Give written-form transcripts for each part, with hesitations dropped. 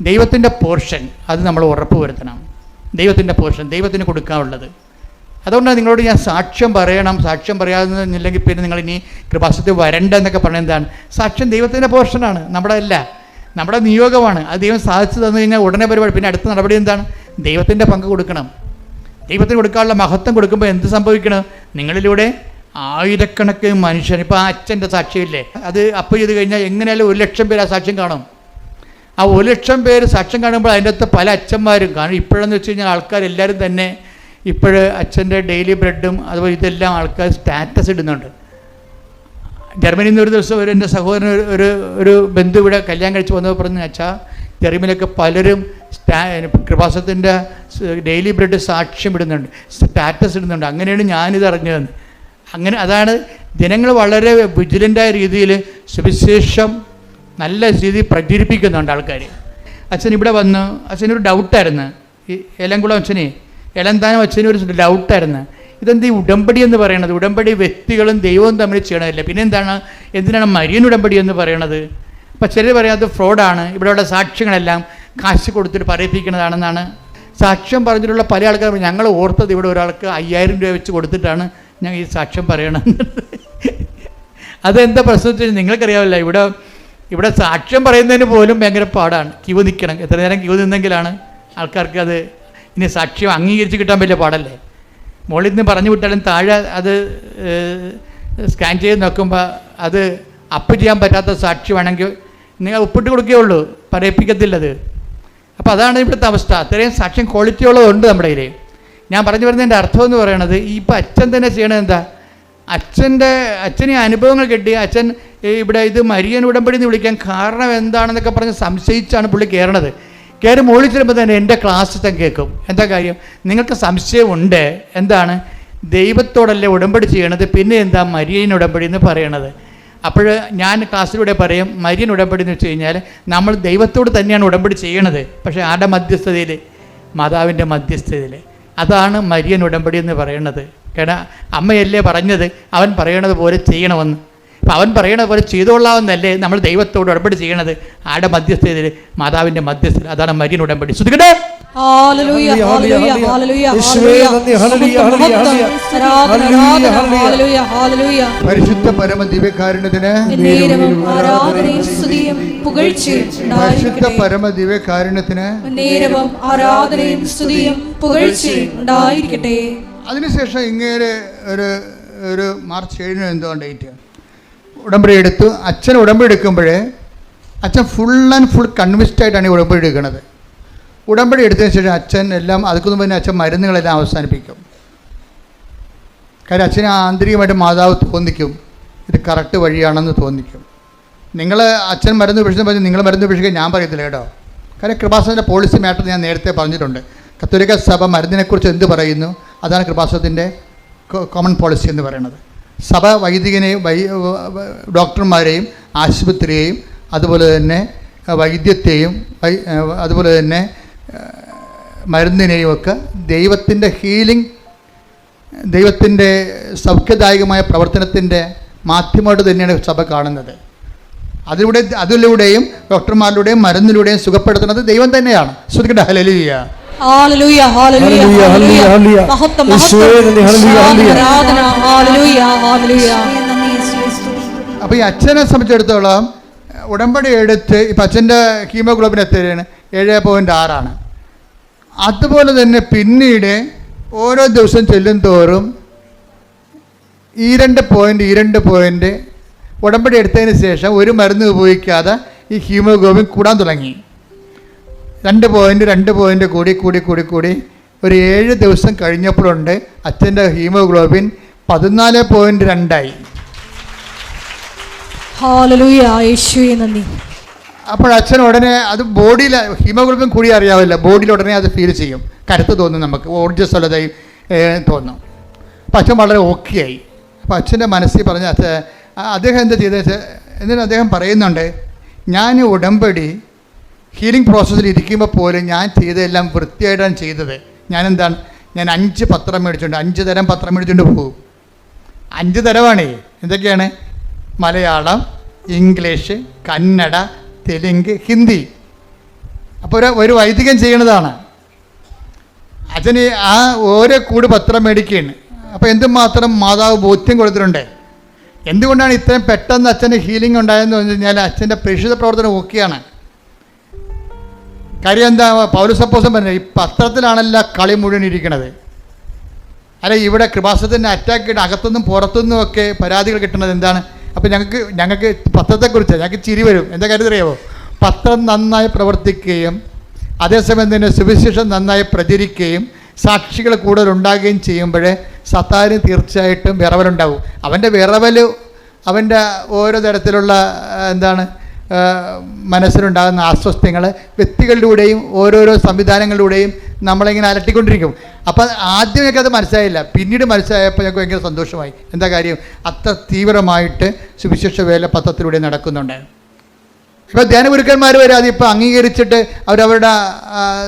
ദൈവത്തിൻ്റെ പോർഷൻ അത് നമ്മൾ ഉറപ്പ് വരുത്തണം. ദൈവത്തിൻ്റെ പോർഷൻ ദൈവത്തിന് കൊടുക്കാനുള്ളത്. അതുകൊണ്ടാണ് നിങ്ങളോട് ഞാൻ സാക്ഷ്യം പറയണം, സാക്ഷ്യം പറയാതെന്നില്ലെങ്കിൽ പിന്നെ നിങ്ങൾ ഇനി കൃപാസനത്തിൽ വരണ്ട എന്നൊക്കെ പറയുന്നത് എന്താണ്? സാക്ഷ്യം ദൈവത്തിൻ്റെ പോർഷനാണ്, നമ്മുടെ അല്ല, നമ്മുടെ നിയോഗമാണ്. അത് ദൈവം സാധിച്ചു തന്നു കഴിഞ്ഞാൽ ഉടനെ പരിപാടി. പിന്നെ അടുത്ത നടപടി എന്താണ്? ദൈവത്തിൻ്റെ പങ്ക് കൊടുക്കണം. ദൈവത്തിന് കൊടുക്കാനുള്ള മഹത്വം കൊടുക്കുമ്പോൾ എന്ത് സംഭവിക്കണം? നിങ്ങളിലൂടെ ആയിരക്കണക്കിന് മനുഷ്യൻ, ഇപ്പോൾ ആ അച്ഛൻ്റെ സാക്ഷ്യമില്ലേ, അത് അപ്പ് ചെയ്ത് കഴിഞ്ഞാൽ എങ്ങനെയാലും 1,00,000 പേര് ആ സാക്ഷ്യം കാണും. ആ 1,00,000 പേര് സാക്ഷ്യം കാണുമ്പോൾ അതിൻ്റെ അകത്ത് പല അച്ഛന്മാരും കാണും. ഇപ്പോഴെന്ന് വെച്ച് കഴിഞ്ഞാൽ ആൾക്കാരെല്ലാവരും തന്നെ അച്ഛൻ്റെ ഡെയിലി ബ്രെഡും അതുപോലെ ഇതെല്ലാം ആൾക്കാർ സ്റ്റാറ്റസ് ഇടുന്നുണ്ട്. ജർമ്മനിയിൽ നിന്ന് ഒരു ദിവസം എൻ്റെ സഹോദരൻ ഒരു ബന്ധു ഇവിടെ കല്യാണം കഴിച്ച് വന്നപ്പോൾ പറഞ്ഞു, അച്ഛാ ജർമ്മനിയിലൊക്കെ പലരും കൃപാസനത്തിൻ്റെ ഡെയിലി ബ്രെഡ് സാക്ഷ്യം ഇടുന്നുണ്ട്, സ്റ്റാറ്റസ് ഇടുന്നുണ്ട്. അങ്ങനെയാണ് ഞാനിത് അറിഞ്ഞത്. അങ്ങനെ അതാണ് ജനങ്ങൾ വളരെ വിജിലൻ്റായ രീതിയിൽ സുവിശേഷം നല്ല രീതിയിൽ പ്രചരിപ്പിക്കുന്നുണ്ട് ആൾക്കാർ. അച്ഛൻ ഇവിടെ വന്നു, അച്ഛനൊരു ഡൗട്ടായിരുന്നു. ഈ ഏലംകുളം അച്ഛനെ, ഏലന്താനം അച്ഛനൊരു ഡൗട്ടായിരുന്നു. ഇതെന്ത് ഈ ഉടമ്പടി എന്ന് പറയണത്? ഉടമ്പടി വ്യക്തികളും ദൈവവും തമ്മിൽ ചെയ്യണമല്ല, പിന്നെ എന്തിനാണ് മരിയൻ ഉടമ്പടി എന്ന് പറയണത്? അപ്പം ചിലർ പറയാം അത് ഫ്രോഡാണ്, ഇവിടെയുള്ള സാക്ഷ്യങ്ങളെല്ലാം കാശ് കൊടുത്തിട്ട് പറയിപ്പിക്കുന്നതാണെന്നാണ്. സാക്ഷ്യം പറഞ്ഞിട്ടുള്ള പല ആൾക്കാർ ഞങ്ങൾ ഓർത്തത് ഇവിടെ ഒരാൾക്ക് 5,000 രൂപ വെച്ച് കൊടുത്തിട്ടാണ് ഞാൻ ഈ സാക്ഷ്യം പറയണം. അതെന്താ പ്രശ്നം വെച്ചാൽ നിങ്ങൾക്കറിയാമല്ല, ഇവിടെ സാക്ഷ്യം പറയുന്നതിന് പോലും ഭയങ്കര പാടാണ്. ക്യൂ നിൽക്കണം, എത്ര നേരം ക്യൂ നിന്നെങ്കിലാണ് ആൾക്കാർക്ക് അത് ഇനി സാക്ഷ്യം അംഗീകരിച്ച് കിട്ടാൻ വലിയ പാടല്ലേ. മുകളിൽ നിന്ന് പറഞ്ഞു വിട്ടാലും താഴെ അത് സ്കാൻ ചെയ്ത് നോക്കുമ്പോൾ അത് അപ്പ് ചെയ്യാൻ പറ്റാത്ത സാക്ഷ്യമാണെങ്കിൽ നിങ്ങൾ ഒപ്പിട്ട് കൊടുക്കുകയുള്ളൂ, പറയിപ്പിക്കത്തില്ലത്. അപ്പോൾ അതാണ് ഇവിടുത്തെ അവസ്ഥ. അത്രയും സാക്ഷ്യം ക്വാളിറ്റി ഉള്ളതുണ്ട് നമ്മുടെ കയ്യിൽ. ഞാൻ പറഞ്ഞു വരുന്നതിൻ്റെ അർത്ഥം എന്ന് പറയണത്, ഇപ്പം അച്ഛൻ തന്നെ ചെയ്യണത് എന്താ? അച്ഛന് അനുഭവങ്ങൾ കിട്ടി. അച്ഛൻ ഇവിടെ ഇത് മരിയൻ ഉടമ്പടി എന്ന് വിളിക്കാൻ കാരണം എന്താണെന്നൊക്കെ പറഞ്ഞ് സംശയിച്ചാണ് പുള്ളി കയറണത്. കയറി മുകളിൽ ചെല്ലുമ്പോൾ തന്നെ എൻ്റെ ക്ലാസ് തന്നെ കേൾക്കും. എന്താ കാര്യം? നിങ്ങൾക്ക് സംശയമുണ്ട്, എന്താണ്? ദൈവത്തോടല്ലേ ഉടമ്പടി ചെയ്യണത്, പിന്നെ എന്താ മരിയൻ ഉടമ്പടി എന്ന് പറയണത്? അപ്പോൾ ഞാൻ ക്ലാസ്സിലൂടെ പറയും, മരിയൻ ഉടമ്പടി എന്ന് വെച്ച് കഴിഞ്ഞാൽ നമ്മൾ ദൈവത്തോട് തന്നെയാണ് ഉടമ്പടി ചെയ്യണത്, പക്ഷേ ആരുടെ മധ്യസ്ഥതയിൽ? മാതാവിൻ്റെ മധ്യസ്ഥതയിൽ. അതാണ് മരിയൻ ഉടമ്പടി എന്ന് പറയണത്. കാരണം അമ്മയല്ലേ പറഞ്ഞത് അവൻ പറയണത് പോലെ ചെയ്യണമെന്ന്. അപ്പം അവൻ പറയണത് പോലെ ചെയ്തോളാമെന്നല്ലേ നമ്മൾ ദൈവത്തോട് ഉടമ്പടി ചെയ്യണത്? ആരുടെ മധ്യസ്ഥതയിൽ? മാതാവിൻ്റെ മധ്യസ്ഥത. അതാണ് മരിയൻ ഉടമ്പടി. ശ്രദ്ധിക്കട്ടെ. പരിശുദ്ധ പരമ ദിവ്യകാരുണ്യത്തിന്, പരിശുദ്ധ പരമ ദിവ്യകാരുണ്യത്തിന് അതിനുശേഷം ഇങ്ങനെ ഒരു മാർച്ച് 7 എന്തോ ഡേറ്റ് ഉടമ്പടി എടുത്തു. അച്ഛൻ ഉടമ്പടി എടുക്കുമ്പോഴേ അച്ഛൻ ഫുൾ ആൻഡ് ഫുൾ കൺവിൻസ്ഡ് ആയിട്ടാണ് ഈ ഉടമ്പടി എടുക്കുന്നത്. ഉടമ്പടി എടുത്തതിന് ശേഷം അച്ഛൻ എല്ലാം അതുക്കൊന്നും പിന്നെ അച്ഛൻ മരുന്നുകളെല്ലാം അവസാനിപ്പിക്കും. കാര്യം അച്ഛന് ആന്തരികമായിട്ട് മാതാവ് തോന്നിക്കും ഇത് കറക്റ്റ് വഴിയാണെന്ന് തോന്നിക്കും. നിങ്ങൾ അച്ഛൻ മരുന്ന് ഉപേക്ഷിച്ചെന്ന് പറഞ്ഞ് നിങ്ങൾ മരുന്ന് ഉപേക്ഷിക്കാൻ ഞാൻ പറയത്തില്ല കേട്ടോ. കാര്യം കൃപാസനത്തിൻ്റെ പോളിസി മാറ്റർ ഞാൻ നേരത്തെ പറഞ്ഞിട്ടുണ്ട്. കത്തോലിക്ക സഭ മരുന്നിനെക്കുറിച്ച് എന്ത് പറയുന്നു അതാണ് കൃപാസനത്തിൻ്റെ കോമൺ പോളിസി എന്ന് പറയുന്നത്. സഭ വൈദികനെയും ഡോക്ടർമാരെയും ആശുപത്രിയെയും അതുപോലെ തന്നെ വൈദ്യത്തെയും അതുപോലെ തന്നെ മരുന്നിനെയും ഒക്കെ ദൈവത്തിൻ്റെ ഹീലിംഗ്, ദൈവത്തിൻ്റെ സൗഖ്യദായകമായ പ്രവർത്തനത്തിൻ്റെ മാധ്യമമായിട്ട് തന്നെയാണ് സഭ കാണുന്നത്. അതിലൂടെയും ഡോക്ടർമാരിലൂടെയും മരുന്നിലൂടെയും സുഖപ്പെടുത്തുന്നത് ദൈവം തന്നെയാണ്. ശ്രദ്ധിക്കട്ടെ. ഹല്ലേലൂയ. അപ്പോൾ ഈ അച്ഛനെ സംബന്ധിച്ചിടത്തോളം ഉടമ്പടി എടുത്ത് ഇപ്പം അച്ഛൻ്റെ ഹീമോഗ്ലോബിൻ എത്രയാണ്? 7.6. അതുപോലെ തന്നെ പിന്നീട് ഓരോ ദിവസം ചെല്ലും തോറും ഈ 2 പോയിൻ്റ് ഉടമ്പടി എടുത്തതിന് ശേഷം ഒരു മരുന്ന് ഉപയോഗിക്കാതെ ഈ ഹീമോഗ്ലോബിൻ കൂടാൻ തുടങ്ങി. 2 പോയിൻ്റ് കൂടി ഒരു 7 ദിവസം കഴിഞ്ഞപ്പോഴുണ്ട് അച്ഛൻ്റെ ഹീമോഗ്ലോബിൻ 14.2 അപ്പോൾ അച്ഛൻ ഉടനെ അത് ബോഡിയിൽ ഹീമോഗ്ലോബിൻ കൂടി അറിയാവില്ല, ബോഡിയിൽ ഉടനെ അത് ഫീൽ ചെയ്യും, കരുത്ത് തോന്നും, നമുക്ക് ഊർജ്ജസ്വലതയും തോന്നും. അപ്പം അച്ഛൻ വളരെ ഓക്കെ ആയി. അപ്പോൾ അച്ഛൻ്റെ മനസ്സിൽ പറഞ്ഞ അദ്ദേഹം എന്താ ചെയ്തത്? എന്നിട്ട് അദ്ദേഹം പറയുന്നുണ്ട്, ഞാൻ ഉടമ്പടി ഹീലിംഗ് പ്രോസസ്സിൽ ഇരിക്കുമ്പോൾ പോലും ഞാൻ ചെയ്തതെല്ലാം വൃത്തിയായിട്ടാണ് ചെയ്തത്. ഞാൻ 5 പത്രം മേടിച്ചുകൊണ്ട് 5 തരം പത്രം മേടിച്ചുകൊണ്ട് പോകും. 5 തരമാണേ. എന്തൊക്കെയാണ്? മലയാളം, ഇംഗ്ലീഷ്, കന്നഡ, തെലുങ്ക്, ഹിന്ദി. അപ്പോൾ അപ്പോൾ ഒരു വൈദികൻ ചെയ്യണതാണ്. അച്ഛന് ആ ഓരോ കൂട് പത്രം മേടിക്കുകയാണ്. അപ്പോൾ എന്തുമാത്രം മാതാവ് ബോധ്യം കൊടുത്തിട്ടുണ്ട്. എന്തുകൊണ്ടാണ് ഇത്രയും പെട്ടെന്ന് അച്ഛന് ഹീലിംഗ് ഉണ്ടായെന്ന് പറഞ്ഞു കഴിഞ്ഞാൽ അച്ഛൻ്റെ പ്രേക്ഷിത പ്രവർത്തനം ഓക്കെയാണ്. കാര്യം എന്താ, പൗലോസ് അപ്പോസ്തലൻ പറഞ്ഞത്, ഈ പത്രത്തിലാണല്ല കളി മുഴുവൻ ഇരിക്കണത്. അല്ല, ഇവിടെ കൃപാസനത്തിൻ്റെ അറ്റാക്ക് ഇട്ട് അകത്തുനിന്നും പുറത്തുനിന്നും ഒക്കെ പരാതികൾ കിട്ടുന്നത് എന്താണ്? അപ്പോൾ ഞങ്ങൾക്ക് പത്രത്തെക്കുറിച്ച് ഞങ്ങൾക്ക് ചിരി വരും. എന്താ കാര്യം അറിയാമോ? പത്രം നന്നായി പ്രവർത്തിക്കുകയും അതേസമയം തന്നെ സുവിശേഷം നന്നായി പ്രചരിക്കുകയും സാക്ഷികൾ കൂടുതൽ ഉണ്ടാകുകയും ചെയ്യുമ്പോൾ സത്താന് തീർച്ചയായിട്ടും വിറവലുണ്ടാവും. അവൻ്റെ വിറവൽ അവൻ്റെ ഓരോ തരത്തിലുള്ള മനസ്സിലുണ്ടാകുന്ന അസ്വസ്ഥങ്ങൾ വ്യക്തികളിലൂടെയും ഓരോരോ സംവിധാനങ്ങളിലൂടെയും നമ്മളിങ്ങനെ അലട്ടിക്കൊണ്ടിരിക്കും. അപ്പം ആദ്യമൊക്കെ അത് മനസ്സിലായില്ല, പിന്നീട് മനസ്സിലായപ്പോൾ ഞങ്ങൾക്ക് ഭയങ്കര സന്തോഷമായി. എന്താ കാര്യം? അത്ര തീവ്രമായിട്ട് സുവിശേഷ വേല പത്രത്തിലൂടെ നടക്കുന്നുണ്ട്. ഇപ്പോൾ ധ്യാനഗുരുക്കന്മാർ വരെ അതിപ്പോൾ അംഗീകരിച്ചിട്ട് അവരവരുടെ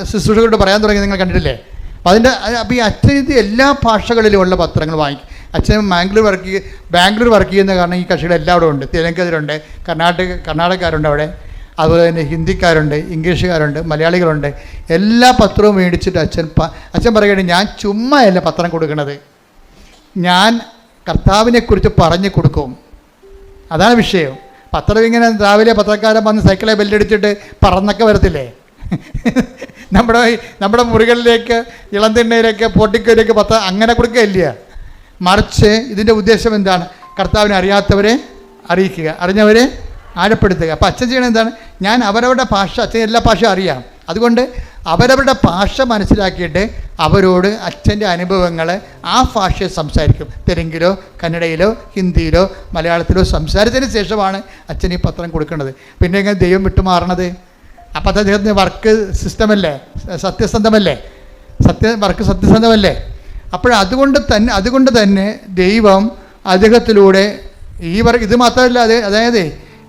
ശുശ്രൂഷകളോട് പറയാൻ തുടങ്ങി, നിങ്ങൾ കണ്ടിട്ടില്ലേ? അപ്പോൾ ഈ അച്ഛൻ ഇത് എല്ലാ ഭാഷകളിലുമുള്ള പത്രങ്ങൾ വാങ്ങിക്കും. അച്ഛൻ ബാംഗ്ലൂർ വർക്ക് ചെയ്യുന്ന കാരണം ഈ കക്ഷികൾ എല്ലാവരും ഉണ്ട്. തെലുങ്കതിലുണ്ട്, കർണാടകക്കാരുണ്ട് അവിടെ, അതുപോലെ തന്നെ ഹിന്ദിക്കാരുണ്ട്, ഇംഗ്ലീഷുകാരുണ്ട്, മലയാളികളുണ്ട്. എല്ലാ പത്രവും മേടിച്ചിട്ട് അച്ഛൻ പറയുകയാണ്, ഞാൻ ചുമ്മായല്ല പത്രം കൊടുക്കുന്നത്, ഞാൻ കർത്താവിനെക്കുറിച്ച് പറഞ്ഞു കൊടുക്കും. അതാണ് വിഷയം. പത്രം ഇങ്ങനെ രാവിലെ പത്രക്കാരൻ വന്ന് സൈക്കിളെ ബെല്ലടിച്ചിട്ട് പറന്നൊക്കെ വരത്തില്ലേ? നമ്മുടെ മുറികളിലേക്ക്, ഇളംതിണ്ണയിലേക്ക്, പോട്ടിക്കയിലേക്ക് പത്രം അങ്ങനെ കൊടുക്കുകയില്ല. മറിച്ച് ഇതിൻ്റെ ഉദ്ദേശം എന്താണ്? കർത്താവിനെ അറിയാത്തവരെ അറിയിക്കുക, അറിഞ്ഞവരെ ആഴപ്പെടുത്തുക. അപ്പോൾ അച്ഛൻ ചെയ്യണത് എന്താണ്? ഞാൻ അവരവരുടെ ഭാഷ, അച്ഛൻ എല്ലാ ഭാഷയും അറിയാം, അതുകൊണ്ട് അവരവരുടെ ഭാഷ മനസ്സിലാക്കിയിട്ട് അവരോട് അച്ഛൻ്റെ അനുഭവങ്ങൾ ആ ഭാഷയിൽ സംസാരിക്കും. തെലുങ്കിലോ കന്നഡയിലോ ഹിന്ദിയിലോ മലയാളത്തിലോ സംസാരിച്ചതിന് ശേഷമാണ് അച്ഛൻ ഈ പത്രം കൊടുക്കേണ്ടത്. പിന്നെ എങ്ങനെ ദൈവം വിട്ടുമാറണത്? അപ്പം അത് അദ്ദേഹത്തിൻ്റെ വർക്ക് സിസ്റ്റമല്ലേ, സത്യസന്ധമല്ലേ, വർക്ക് സത്യസന്ധമല്ലേ? അതുകൊണ്ട് തന്നെ ദൈവം അദ്ദേഹത്തിലൂടെ ഇത് മാത്രമല്ല, അതായത്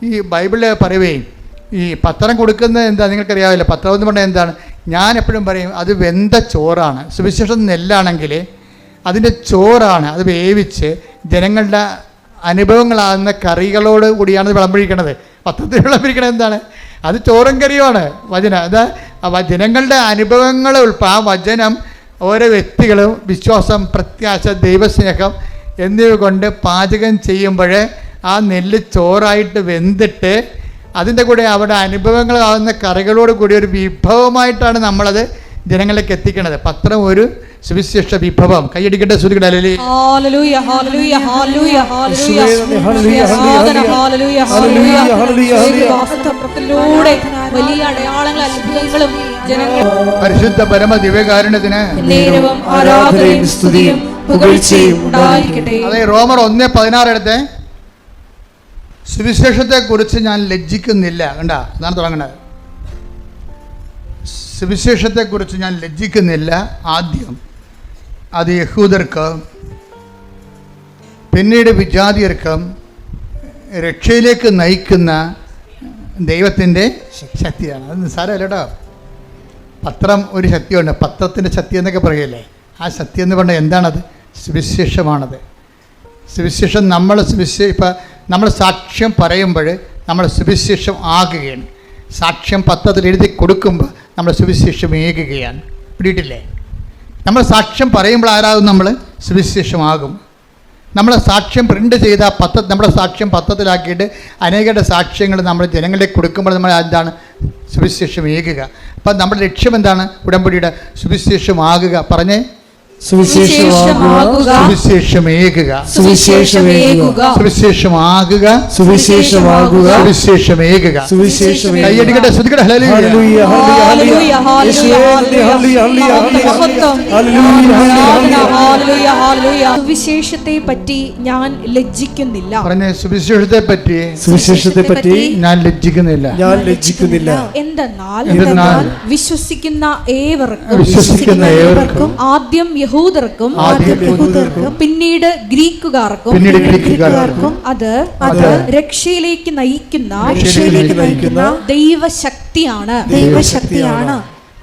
ഈ ബൈബിളിൽ പറയുകയും ഈ പത്രം കൊടുക്കുന്നത് എന്താ നിങ്ങൾക്കറിയാവില്ല. പത്രം എന്ന് പറഞ്ഞാൽ എന്താണ്? ഞാൻ എപ്പോഴും പറയും, അത് വെന്ത ചോറാണ്. സുവിശേഷം നെല്ലാണെങ്കിൽ അതിൻ്റെ ചോറാണ്, അത് വേവിച്ച് ജനങ്ങളുടെ അനുഭവങ്ങളാകുന്ന കറികളോട് കൂടിയാണ് ഇത് വിളമ്പഴിക്കണത്. പത്രത്തിൽ വിളമ്പഴിക്കണത് എന്താണ്? അത് ചോറും കറിയുമാണ് വചനം. ജനങ്ങളുടെ അനുഭവങ്ങൾ ആ വചനം ഓരോ വ്യക്തികളും വിശ്വാസം, പ്രത്യാശ, ദൈവസ്നേഹം എന്നിവ കൊണ്ട് പാചകം ചെയ്യുമ്പോൾ ആ നെല്ല് ചോറായിട്ട് വെന്തിട്ട് അതിൻ്റെ കൂടെ അവരുടെ അനുഭവങ്ങളാകുന്ന കറികളോട് കൂടി ഒരു വിഭവമായിട്ടാണ് നമ്മളത് ജനങ്ങളിലേക്ക് എത്തിക്കുന്നത്. പത്രം ഒരു സുവിശേഷ വിഭവം. കൈയടിക്കട്ടെ, ശ്രുതികട്ടെ. പരിശുദ്ധ പരമ ദിവ്യകാരുണ്യത്തിന് അതെ. റോമർ 1:16 എടുത്തേ. സുവിശേഷത്തെക്കുറിച്ച് ഞാൻ ലജ്ജിക്കുന്നില്ല. കണ്ട, അതാണ് തുടങ്ങുന്നത്. സുവിശേഷത്തെക്കുറിച്ച് ഞാൻ ലജ്ജിക്കുന്നില്ല. ആദ്യം അത് യഹൂദർക്ക്, പിന്നീട് വിജാതിയർക്കും രക്ഷയിലേക്ക് നയിക്കുന്ന ദൈവത്തിൻ്റെ ശക്തിയാണ്. അത് നിസ്സാരമല്ല കേട്ടോ. പത്രം ഒരു ശക്തിയുണ്ട്. പത്രത്തിൻ്റെ ശക്തി എന്നൊക്കെ പറയല്ലേ, ആ ശക്തി എന്ന് പറഞ്ഞാൽ എന്താണത്? സുവിശേഷമാണത്. സുവിശേഷം നമ്മൾ സാക്ഷ്യം പറയുമ്പോൾ നമ്മൾ സുവിശേഷം ആകുകയാണ്. സാക്ഷ്യം പത്രത്തിൽ എഴുതി കൊടുക്കുമ്പോൾ നമ്മൾ സുവിശേഷം ഏകുകയാണ്. പിടിയിട്ടില്ലേ? നമ്മൾ സാക്ഷ്യം പറയുമ്പോൾ ആരാകും? നമ്മൾ സുവിശേഷമാകും. നമ്മളെ സാക്ഷ്യം പ്രിൻ്റ് ചെയ്ത നമ്മുടെ സാക്ഷ്യം പത്രത്തിലാക്കിയിട്ട് അനേകരുടെ സാക്ഷ്യങ്ങൾ നമ്മൾ ജനങ്ങളിലേക്ക് കൊടുക്കുമ്പോൾ നമ്മൾ എന്താണ്? സുവിശേഷം ഏകുക. അപ്പം നമ്മുടെ ലക്ഷ്യം എന്താണ്? ഉടമ്പടിയുടെ സുവിശേഷമാകുക. പറഞ്ഞേ, സുവിശേഷമാകുക, സുവിശേഷമേകുക, സുവിശേഷമേകുക, സുവിശേഷമാകുക, സുവിശേഷമാകുക, സുവിശേഷമേകുക. കൈയടിക്കട്ടെ, ശ്രുതികട്ടെ. Hallelujah, hallelujah, hallelujah, hallelujah, hallelujah. സുവിശേഷത്തെ പറ്റി ഞാൻ ലജ്ജിക്കുന്നില്ല. പറഞ്ഞേ, സുവിശേഷത്തെ പറ്റി ഞാൻ ലജ്ജിക്കുന്നില്ല. എന്തെന്നാൽ വിശ്വസിക്കുന്ന ഏവർക്കും ആദ്യം യഹൂദർക്കും പിന്നീട് ഗ്രീക്കുകാർക്കും അത് രക്ഷയിലേക്ക് നയിക്കുന്ന ദൈവശക്തിയാണ്.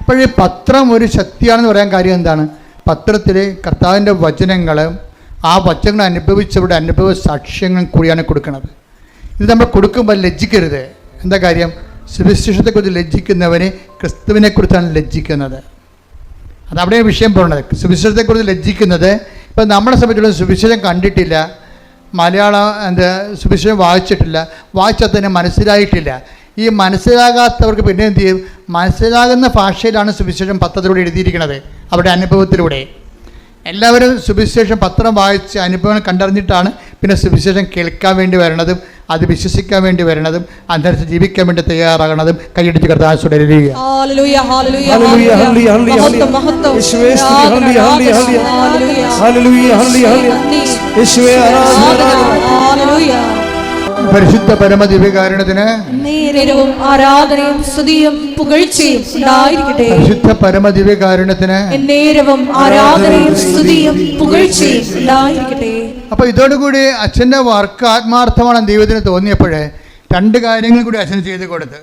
അപ്പോഴേ പത്രം ഒരു ശക്തിയാണെന്ന് പറയാൻ കാര്യം എന്താണ്? പത്രത്തിലെ കർത്താവിൻ്റെ വചനങ്ങളും ആ വചനങ്ങൾ അനുഭവിച്ചവരുടെ അനുഭവ സാക്ഷ്യങ്ങളും കൂടിയാണ് കൊടുക്കുന്നത്. ഇത് നമ്മൾ കൊടുക്കുമ്പോൾ ലജ്ജിക്കരുത്. എന്താ കാര്യം? സുവിശേഷത്തെക്കുറിച്ച് ലജ്ജിക്കുന്നവന് ക്രിസ്തുവിനെക്കുറിച്ചാണ് ലജ്ജിക്കുന്നത്. അതവിടെ വിഷയം പോകുന്നത്. സുവിശേഷത്തെക്കുറിച്ച് ലജ്ജിക്കുന്നത്, ഇപ്പം നമ്മളെ സംബന്ധിച്ചുള്ള സുവിശേഷം കണ്ടിട്ടില്ല, മലയാളം സുവിശേഷം വായിച്ചാൽ തന്നെ മനസ്സിലായിട്ടില്ല. ഈ മനസ്സിലാകാത്തവർക്ക് പിന്നെ എന്ത് ചെയ്യും? മനസ്സിലാകുന്ന ഭാഷയിലാണ് സുവിശേഷം പത്രത്തിലൂടെ എഴുതിയിരിക്കുന്നത്, അവരുടെ അനുഭവത്തിലൂടെ. എല്ലാവരും സുവിശേഷം പത്രം വായിച്ച് അനുഭവങ്ങൾ കണ്ടറിഞ്ഞിട്ടാണ് പിന്നെ സുവിശേഷം കേൾക്കാൻ വേണ്ടി വരണതും അത് വിശ്വസിക്കാൻ വേണ്ടി വരണതും അതനുസരിച്ച് ജീവിക്കാൻ വേണ്ടി തയ്യാറാകണതും. കൈയടിച്ച് കർത്താവോട് പരിശുദ്ധ പരമദിവ്യകാരുണ്യത്തിന് ആരാധനയും സ്തുതിയും പുകഴ്ചയും ഉണ്ടായിരിക്കട്ടെ. പരിശുദ്ധ പരമദിവ്യകാരുണ്യത്തിന് ആരാധനയും സ്തുതിയും പുകഴ്ചയും ഉണ്ടായിരിക്കട്ടെ. അപ്പോൾ ഇതോടുകൂടി അച്ഛൻ്റെ വർക്ക് ആത്മാർത്ഥമാണ് ദൈവത്തിന് തോന്നിയപ്പോഴേ 2 കാര്യങ്ങൾ കൂടി അച്ഛന് ചെയ്ത് കൊടുത്ത്.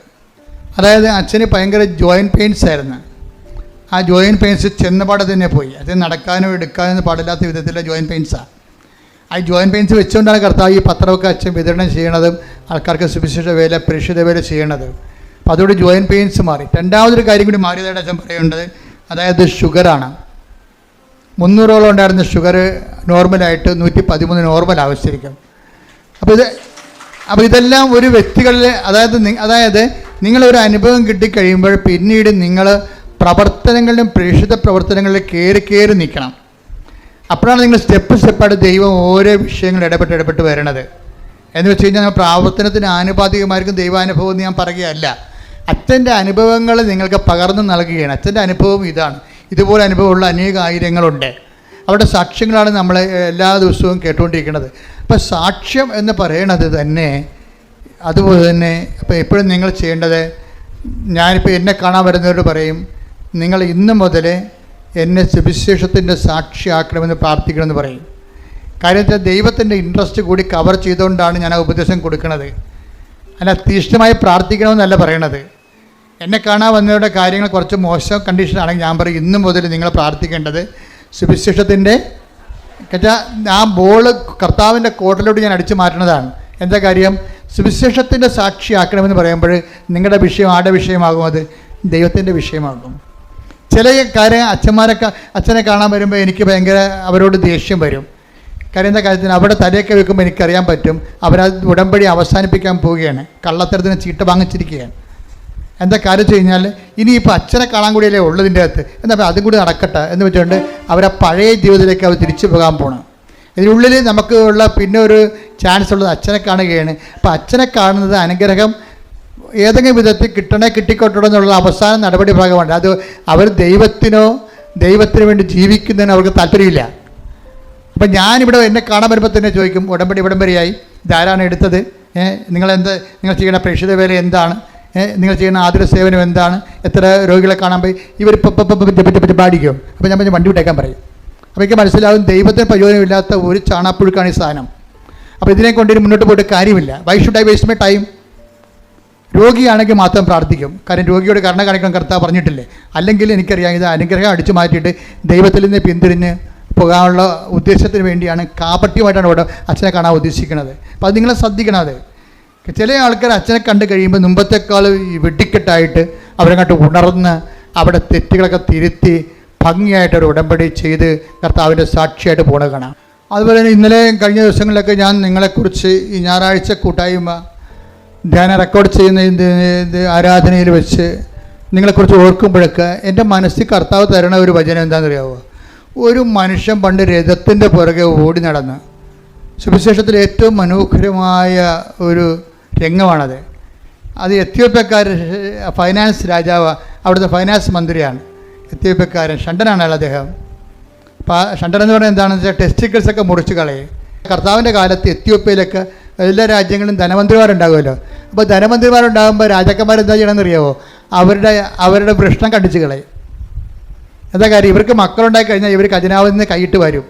അതായത് അച്ഛന് ഭയങ്കര ജോയിൻറ്റ് പെയിൻസ് ആയിരുന്നു. ആ ജോയിൻറ്റ് പെയിൻസ് ചെന്നപാടെ തന്നെ പോയി. അച്ഛൻ നടക്കാനോ എടുക്കാനോ പാടില്ലാത്ത വിധത്തിലുള്ള ജോയിൻറ്റ് പെയിൻസാണ്. ആ ജോയിൻറ്റ് പെയിൻസ് വെച്ചുകൊണ്ടാണ് കർത്താവ് ഈ പത്രമൊക്കെ അച്ഛൻ വിതരണം ചെയ്യണതും ആൾക്കാർക്ക് സുവിശേഷ വേല പ്രേക്ഷിത വേല ചെയ്യണത്. അപ്പോൾ അതോടെ ജോയിൻറ്റ് പെയിൻസ് മാറി. 2ാമതൊരു കാര്യം കൂടി മാറിയതായിട്ട് അച്ഛൻ പറയുന്നത്, അതായത് ഷുഗറാണ്. 300ഓളം ഉണ്ടായിരുന്ന ഷുഗർ നോർമലായിട്ട് 113 നോർമൽ ആവശ്യമായിരിക്കും. അപ്പോൾ ഇതെല്ലാം ഒരു വ്യക്തികളിൽ, അതായത് നിങ്ങളൊരു അനുഭവം കിട്ടിക്കഴിയുമ്പോൾ പിന്നീട് നിങ്ങൾ പ്രവർത്തനങ്ങളിലും പ്രേക്ഷിത പ്രവർത്തനങ്ങളിലും കയറി നിൽക്കണം. അപ്പോഴാണ് നിങ്ങൾ സ്റ്റെപ്പായിട്ട് ദൈവം ഓരോ വിഷയങ്ങൾ ഇടപെട്ട് വരണത്. എന്ന് വെച്ച് കഴിഞ്ഞാൽ പ്രാവർത്തനത്തിന് ആനുപാതികമായിരിക്കും ദൈവാനുഭവം എന്ന് ഞാൻ പറയുകയല്ല. അച്ഛൻ്റെ അനുഭവങ്ങൾ നിങ്ങൾക്ക് പകർന്നു നൽകുകയാണ്. അച്ഛൻ്റെ അനുഭവം ഇതാണ്. ഇതുപോലെ അനുഭവമുള്ള അനേക ആയിരങ്ങളുണ്ട്. അവരുടെ സാക്ഷ്യങ്ങളാണ് നമ്മൾ എല്ലാ ദിവസവും കേട്ടുകൊണ്ടിരിക്കുന്നത്. അപ്പോൾ സാക്ഷ്യം എന്ന് പറയണത് തന്നെ അതുപോലെ തന്നെ ഇപ്പോൾ എപ്പോഴും നിങ്ങൾ ചെയ്യേണ്ടത്, ഞാനിപ്പോൾ എന്നെ കാണാൻ വരുന്നവരോട് പറയും, നിങ്ങൾ ഇന്ന് മുതൽ എന്നെ സുവിശേഷത്തിൻ്റെ സാക്ഷിയാക്കണമെന്ന് പ്രാർത്ഥിക്കണമെന്ന് പറയും. കാര്യം വെച്ചാൽ ദൈവത്തിൻ്റെ ഇൻട്രസ്റ്റ് കൂടി കവർ ചെയ്തുകൊണ്ടാണ് ഞാൻ ആ ഉപദേശം കൊടുക്കുന്നത്. അല്ല തീഷ്ണമായി പ്രാർത്ഥിക്കണമെന്നല്ല പറയണത്. എന്നെ കാണാൻ വന്നവരുടെ കാര്യങ്ങൾ കുറച്ച് മോശം കണ്ടീഷനാണെങ്കിൽ ഞാൻ പറയും, ഇന്ന് മുതൽ നിങ്ങൾ പ്രാർത്ഥിക്കേണ്ടത് സുവിശേഷത്തിൻ്റെ ആ ബോള് കർത്താവിൻ്റെ കോട്ടിലോട്ട് ഞാൻ അടിച്ചു മാറ്റുന്നതാണ്. എന്താ കാര്യം? സുവിശേഷത്തിൻ്റെ സാക്ഷിയാക്കണമെന്ന് പറയുമ്പോൾ നിങ്ങളുടെ വിഷയം ആരുടെ വിഷയമാകും? അത് ദൈവത്തിൻ്റെ വിഷയമാകും. ചില കാര്യം അച്ഛനെ കാണാൻ വരുമ്പോൾ എനിക്ക് ഭയങ്കര അവരോട് ദേഷ്യം വരും. കാര്യം എന്താ കാര്യത്തിന് അവിടെ തലയൊക്കെ വെക്കുമ്പോൾ എനിക്കറിയാൻ പറ്റും അവരത് ഉടമ്പടി അവസാനിപ്പിക്കാൻ പോവുകയാണ്, കള്ളത്തരത്തിന് ചീട്ട വാങ്ങിച്ചിരിക്കുകയാണ്. എന്താ കാര്യം വെച്ച് കഴിഞ്ഞാൽ ഇനിയിപ്പോൾ അച്ഛനെ കാണാൻ കൂടിയല്ലേ ഉള്ളതിൻ്റെ അകത്ത്, എന്നാൽ അതും കൂടി നടക്കട്ടെ എന്ന് വെച്ചുകൊണ്ട് അവരെ പഴയ ജീവിതത്തിലേക്ക് അവർ തിരിച്ചു പോകാൻ പോകണം. ഇതിനുള്ളിൽ നമുക്ക് ഉള്ള പിന്നെ ഒരു ചാൻസ് ഉള്ളത് അച്ഛനെ കാണുകയാണ്. അപ്പോൾ അച്ഛനെ കാണുന്നത് അനുഗ്രഹം ഏതെങ്കിലും വിധത്തിൽ കിട്ടിക്കോട്ടോ എന്നുള്ള അവസാന നടപടി ഭാഗമാണ്. അത് അവർ ദൈവത്തിന് വേണ്ടി ജീവിക്കുന്നതിന് അവർക്ക് താല്പര്യമില്ല. അപ്പം ഞാനിവിടെ എന്നെ കാണാൻ വരുമ്പോൾ തന്നെ ചോദിക്കും, ഉടമ്പടി ഇവിടം വരെയായി, ഇതാരാണ് എടുത്തത്, നിങ്ങൾ ചെയ്യുന്ന പ്രേക്ഷിത വേല എന്താണ്, നിങ്ങൾ ചെയ്യുന്ന ആതുര സേവനം എന്താണ്, എത്ര രോഗികളെ കാണാൻ പോയി, ഇവർ പറ്റി പാടിക്കും. അപ്പോൾ ഞാൻ വണ്ടി വിട്ടേക്കാൻ പറയും. അപ്പോൾ എനിക്ക് മനസ്സിലാവും ദൈവത്തിന് പ്രയോജനമില്ലാത്ത ഒരു ചാണാപ്പുഴുക്കാണ് ഈ സാധനം. അപ്പോൾ ഇതിനെ കൊണ്ടൊരു മുന്നോട്ട് പോയിട്ട് കാര്യമില്ല. Why should I waste my time? രോഗിയാണെങ്കിൽ മാത്രം പ്രാർത്ഥിക്കും. കാര്യം രോഗിയോട് കരുണ കാണിക്കാൻ കർത്താവ് പറഞ്ഞിട്ടില്ലേ. അല്ലെങ്കിൽ എനിക്കറിയാം ഇത് അനുഗ്രഹം അടിച്ചു മാറ്റിയിട്ട് ദൈവത്തിൽ നിന്ന് പിന്തിരിഞ്ഞ് പോകാനുള്ള ഉദ്ദേശത്തിന് വേണ്ടിയാണ്, കാപട്യമായിട്ടാണ് ഇവിടെ അച്ഛനെ കാണാൻ ഉദ്ദേശിക്കുന്നത്. അപ്പോൾ അത് നിങ്ങളെ ശ്രദ്ധിക്കണം. അത് ചില ആൾക്കാർ അച്ഛനെ കണ്ടു കഴിയുമ്പോൾ മുമ്പത്തെക്കാൾ വെടിക്കെട്ടായിട്ട് അവരങ്ങോട്ട് ഉണർന്ന് അവിടെ തെറ്റുകളൊക്കെ തിരുത്തി ഭംഗിയായിട്ടൊരു ഉടമ്പടി ചെയ്ത് കർത്താവിൻ്റെ സാക്ഷിയായിട്ട് പോകണത് കാണാം. അതുപോലെ തന്നെ ഇന്നലെ കഴിഞ്ഞ ദിവസങ്ങളിലൊക്കെ ഞാൻ നിങ്ങളെക്കുറിച്ച് ഈ ഞായറാഴ്ച കൂട്ടായ്മ ധ്യാനം റെക്കോർഡ് ചെയ്യുന്ന ആരാധനയിൽ വെച്ച് നിങ്ങളെക്കുറിച്ച് ഓർക്കുമ്പോഴൊക്കെ എൻ്റെ മനസ്സിൽ കർത്താവ് തരണ ഒരു വചനം എന്താണെന്നറിയാമോ? ഒരു മനുഷ്യൻ പണ്ട് രഥത്തിൻ്റെ പുറകെ ഓടി നടന്ന്, സുവിശേഷത്തിൽ ഏറ്റവും മനോഹരമായ ഒരു രംഗമാണത്. അത് എത്യോപ്യക്കാരൻ ഫൈനാൻസ് രാജാവ്, അവിടുത്തെ ഫൈനാൻസ് മന്ത്രിയാണ് എത്യോപ്യക്കാരൻ, ഷണ്ടനാണ് അദ്ദേഹം. അപ്പോൾ ഷണ്ടൻ എന്ന് പറഞ്ഞാൽ എന്താണെന്ന് വെച്ചാൽ ടെസ്റ്റിക്കിൾസൊക്കെ മുറിച്ച് കളയും. കർത്താവിൻ്റെ കാലത്ത് എത്യോപ്യയിലൊക്കെ എല്ലാ രാജ്യങ്ങളിലും ധനമന്ത്രിമാരുണ്ടാകുമല്ലോ. അപ്പോൾ ധനമന്ത്രിമാരുണ്ടാകുമ്പോൾ രാജാക്കന്മാരെന്താ ചെയ്യണമെന്ന് അറിയാമോ? അവരുടെ വൃഷ്ണം കണ്ടിച്ച് കളയും. എന്താ കാര്യം? ഇവർക്ക് മക്കളുണ്ടായി കഴിഞ്ഞാൽ ഇവർ ഖജനാവിൽ നിന്ന് കൈയിട്ട് വരും.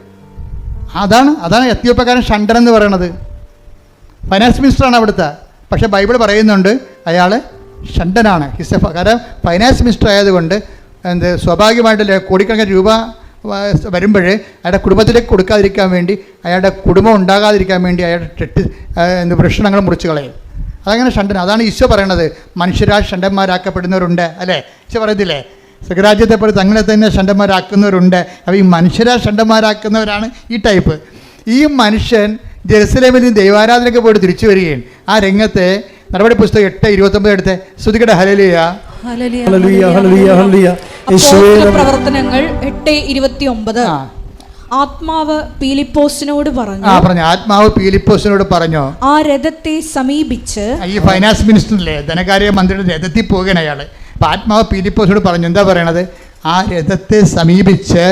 അതാണ് എത്യോപ്യക്കാരൻ ഷണ്ടൻ എന്ന് പറയുന്നത്. ഫൈനാൻസ് മിനിസ്റ്ററാണ് അവിടുത്തെ. പക്ഷേ ബൈബിൾ പറയുന്നുണ്ട് അയാൾ ഷണ്ടനാണ്. കാരണം ഫൈനാൻസ് മിനിസ്റ്റർ ആയതുകൊണ്ട് സ്വാഭാവികമായിട്ട് കോടിക്കണക്കിന് രൂപ വരുമ്പോൾ അയാളുടെ കുടുംബത്തിലേക്ക് കൊടുക്കാതിരിക്കാൻ വേണ്ടി, അയാളുടെ കുടുംബം ഉണ്ടാകാതിരിക്കാൻ വേണ്ടി അയാളുടെ വൃഷണങ്ങൾ മുറിച്ച് കളയും. അതങ്ങനെ ഷണ്ടൻ. അതാണ് ഈശോ പറയണത്, മനുഷ്യരാൽ ഷണ്ടന്മാരാക്കപ്പെടുന്നവരുണ്ട് അല്ലേ? ഈശോ പറയത്തില്ലേ, സ്വർഗ്ഗരാജ്യത്തെ പോലെ തങ്ങളെ തന്നെ ഷണ്ടന്മാരാക്കുന്നവരുണ്ട്. അപ്പോൾ ഈ മനുഷ്യരാൽ ഷണ്ടന്മാരാക്കുന്നവരാണ് ഈ ടൈപ്പ്. ഈ മനുഷ്യൻ ജെറുസലേമിൽ ദൈവാരാധനയ്ക്ക് പോയിട്ട് തിരിച്ചു വരികയാണ്. ആ രംഗത്തെ നടപടി പുസ്തകം 8:29 എടുത്ത് ശ്രുതികട ഹല്ലേലൂയ. പ്രവർത്തനങ്ങൾ 8:29. ആത്മാവ് പീലിപ്പോസിനോട് പറഞ്ഞു. ആത്മാവ് പീലിപ്പോസിനോട് പറഞ്ഞു, ആ രഥത്തെ സമീപിച്ച്. ഈ ഫൈനാൻസ് മിനിസ്റ്ററിലെ ധനകാര്യ മന്ത്രിയുടെ രഥത്തിൽ പോകുകയാണ് അയാൾ. അപ്പം ആത്മാവ് പീലിപ്പോസിനോട് പറഞ്ഞു, എന്താ പറയണത്? ആ രഥത്തെ സമീപിച്ച്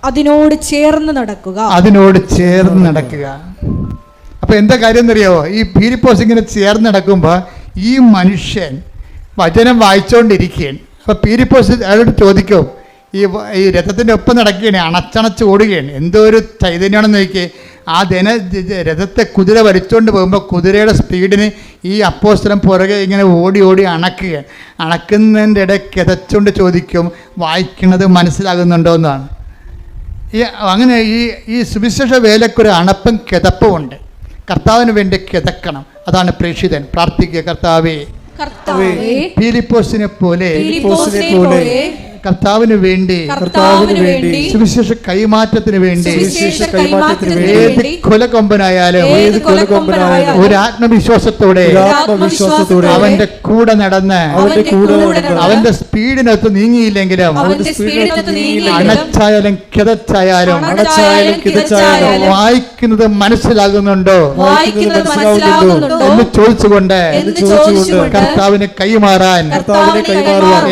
അതിനോട് ചേർന്ന് നടക്കുക. അപ്പം എന്താ കാര്യം എന്നറിയാവോ? ഈ പീലിപ്പോസ് ഇങ്ങനെ ചേർന്ന് നടക്കുമ്പോൾ ഈ മനുഷ്യൻ വചനം വായിച്ചുകൊണ്ടിരിക്കുകയാണ്. അപ്പോൾ പീലിപ്പോസ് അയാളോട് ചോദിക്കും, ഈ രഥത്തിൻ്റെ ഒപ്പം നടക്കുകയാണ്, അണച്ചണച്ച് ഓടുകയാണ്. എന്തോ ഒരു ചൈതന്യമാണെന്ന് നോക്കി. ആ രഥത്തെ കുതിര വലിച്ചുകൊണ്ട് പോകുമ്പോൾ കുതിരയുടെ സ്പീഡിന് ഈ അപ്പോസ്തലൻ പുറകെ ഇങ്ങനെ ഓടി ഓടി അണക്കുകയാണ്. അണക്കുന്നതിൻ്റെ ഇടയിൽ കിതച്ചുകൊണ്ട് ചോദിക്കും, വായിക്കുന്നത് മനസ്സിലാകുന്നുണ്ടോ എന്നാണ്. അങ്ങനെ ഈ സുവിശേഷ വേലക്കൊരു അണപ്പും കിതപ്പുമുണ്ട്. കർത്താവിന് വേണ്ടി കിതക്കണം. അതാണ് പ്രേക്ഷിതൻ. പ്രാർത്ഥിക്കുക, കർത്താവേ ഫിലിപ്പോസിനെ പോലെ കർത്താവിന് വേണ്ടി സുവിശേഷ കൈമാറ്റത്തിന് വേണ്ടി ഏത് കൊലകൊമ്പനായാലും ഒരു ആത്മവിശ്വാസത്തോടെ അവന്റെ കൂടെ നടന്ന് അവന്റെ സ്പീഡിനകത്ത് നീങ്ങിയില്ലെങ്കിലും അണച്ചായാലും കിതച്ചായാലും വായിക്കുന്നത് മനസ്സിലാകുന്നുണ്ടോ എന്ന് ചോദിച്ചുകൊണ്ട് കർത്താവിന് കൈമാറാൻ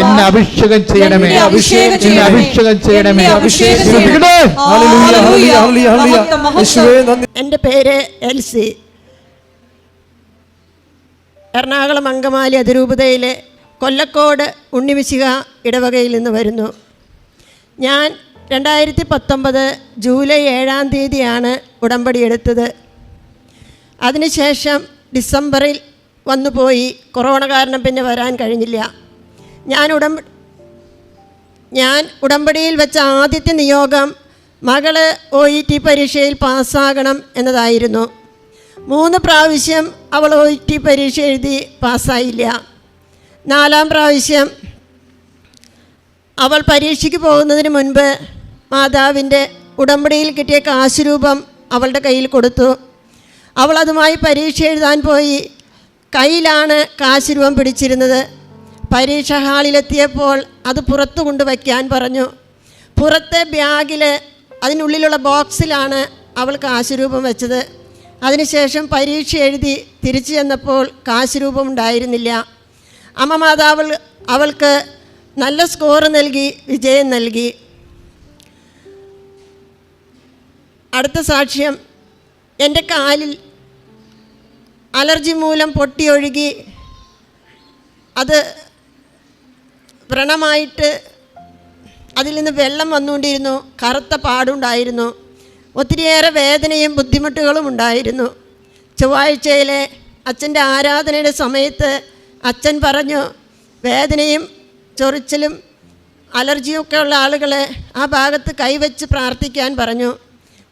എന്നെ അഭിഷേകം ചെയ്യണമേ, അഭിഷേകം ചെയ്യണമേ. എൻ്റെ പേര് എൽസി. എറണാകുളം അങ്കമാലി അതിരൂപതയിലെ കൊല്ലക്കോട് ഉണ്ണിമിശിഹ ഇടവകയിൽ നിന്ന് വരുന്നു. ഞാൻ 2019 ജൂലൈ 7-ാം തീയതിയാണ് ഉടമ്പടി എടുത്തത്. അതിനുശേഷം ഡിസംബറിൽ വന്നുപോയി. കൊറോണ കാരണം പിന്നെ വരാൻ കഴിഞ്ഞില്ല. ഞാൻ ഉടമ്പടിയിൽ വെച്ച ആദ്യത്തെ നിയോഗം മകള് OET പരീക്ഷയിൽ പാസ്സാകണം എന്നതായിരുന്നു. 3 പ്രാവശ്യം അവൾ OET പരീക്ഷ എഴുതി പാസ്സായില്ല. 4-ാം പ്രാവശ്യം അവൾ പരീക്ഷയ്ക്ക് പോകുന്നതിന് മുൻപ് മാതാവിൻ്റെ ഉടമ്പടിയിൽ കിട്ടിയ കാശ് രൂപം അവളുടെ കയ്യിൽ കൊടുത്തു. അവൾ അതുമായി പരീക്ഷ എഴുതാൻ പോയി. കയ്യിലാണ് കാശ് രൂപം പിടിച്ചിരുന്നത്. പരീക്ഷ ഹാളിലെത്തിയപ്പോൾ അത് പുറത്തു കൊണ്ടുവയ്ക്കാൻ പറഞ്ഞു. പുറത്തെ ബാഗിൽ അതിനുള്ളിലുള്ള ബോക്സിലാണ് അവൾ കാശ് രൂപം വെച്ചത്. അതിനുശേഷം പരീക്ഷ എഴുതി തിരിച്ചു ചെന്നപ്പോൾ കാശ് രൂപം ഉണ്ടായിരുന്നില്ല. അമ്മ മാതാവ് അവൾക്ക് നല്ല സ്കോർ നൽകി, വിജയം നൽകി. അടുത്ത സാക്ഷ്യം, എൻ്റെ കാലിൽ അലർജി മൂലം പൊട്ടിയൊഴുകി അത് വ്രണമായിട്ട് അതിൽ നിന്ന് വെള്ളം വന്നുകൊണ്ടിരുന്നു. കറുത്ത പാടുണ്ടായിരുന്നു. ഒത്തിരിയേറെ വേദനയും ബുദ്ധിമുട്ടുകളും ഉണ്ടായിരുന്നു. ചൊവ്വാഴ്ചയിലെ അച്ഛൻ്റെ ആരാധനയുടെ സമയത്ത് അച്ഛൻ പറഞ്ഞു, വേദനയും ചൊറിച്ചിലും അലർജിയൊക്കെ ഉള്ള ആളുകൾ ആ ഭാഗത്ത് കൈവച്ച് പ്രാർത്ഥിക്കാൻ പറഞ്ഞു.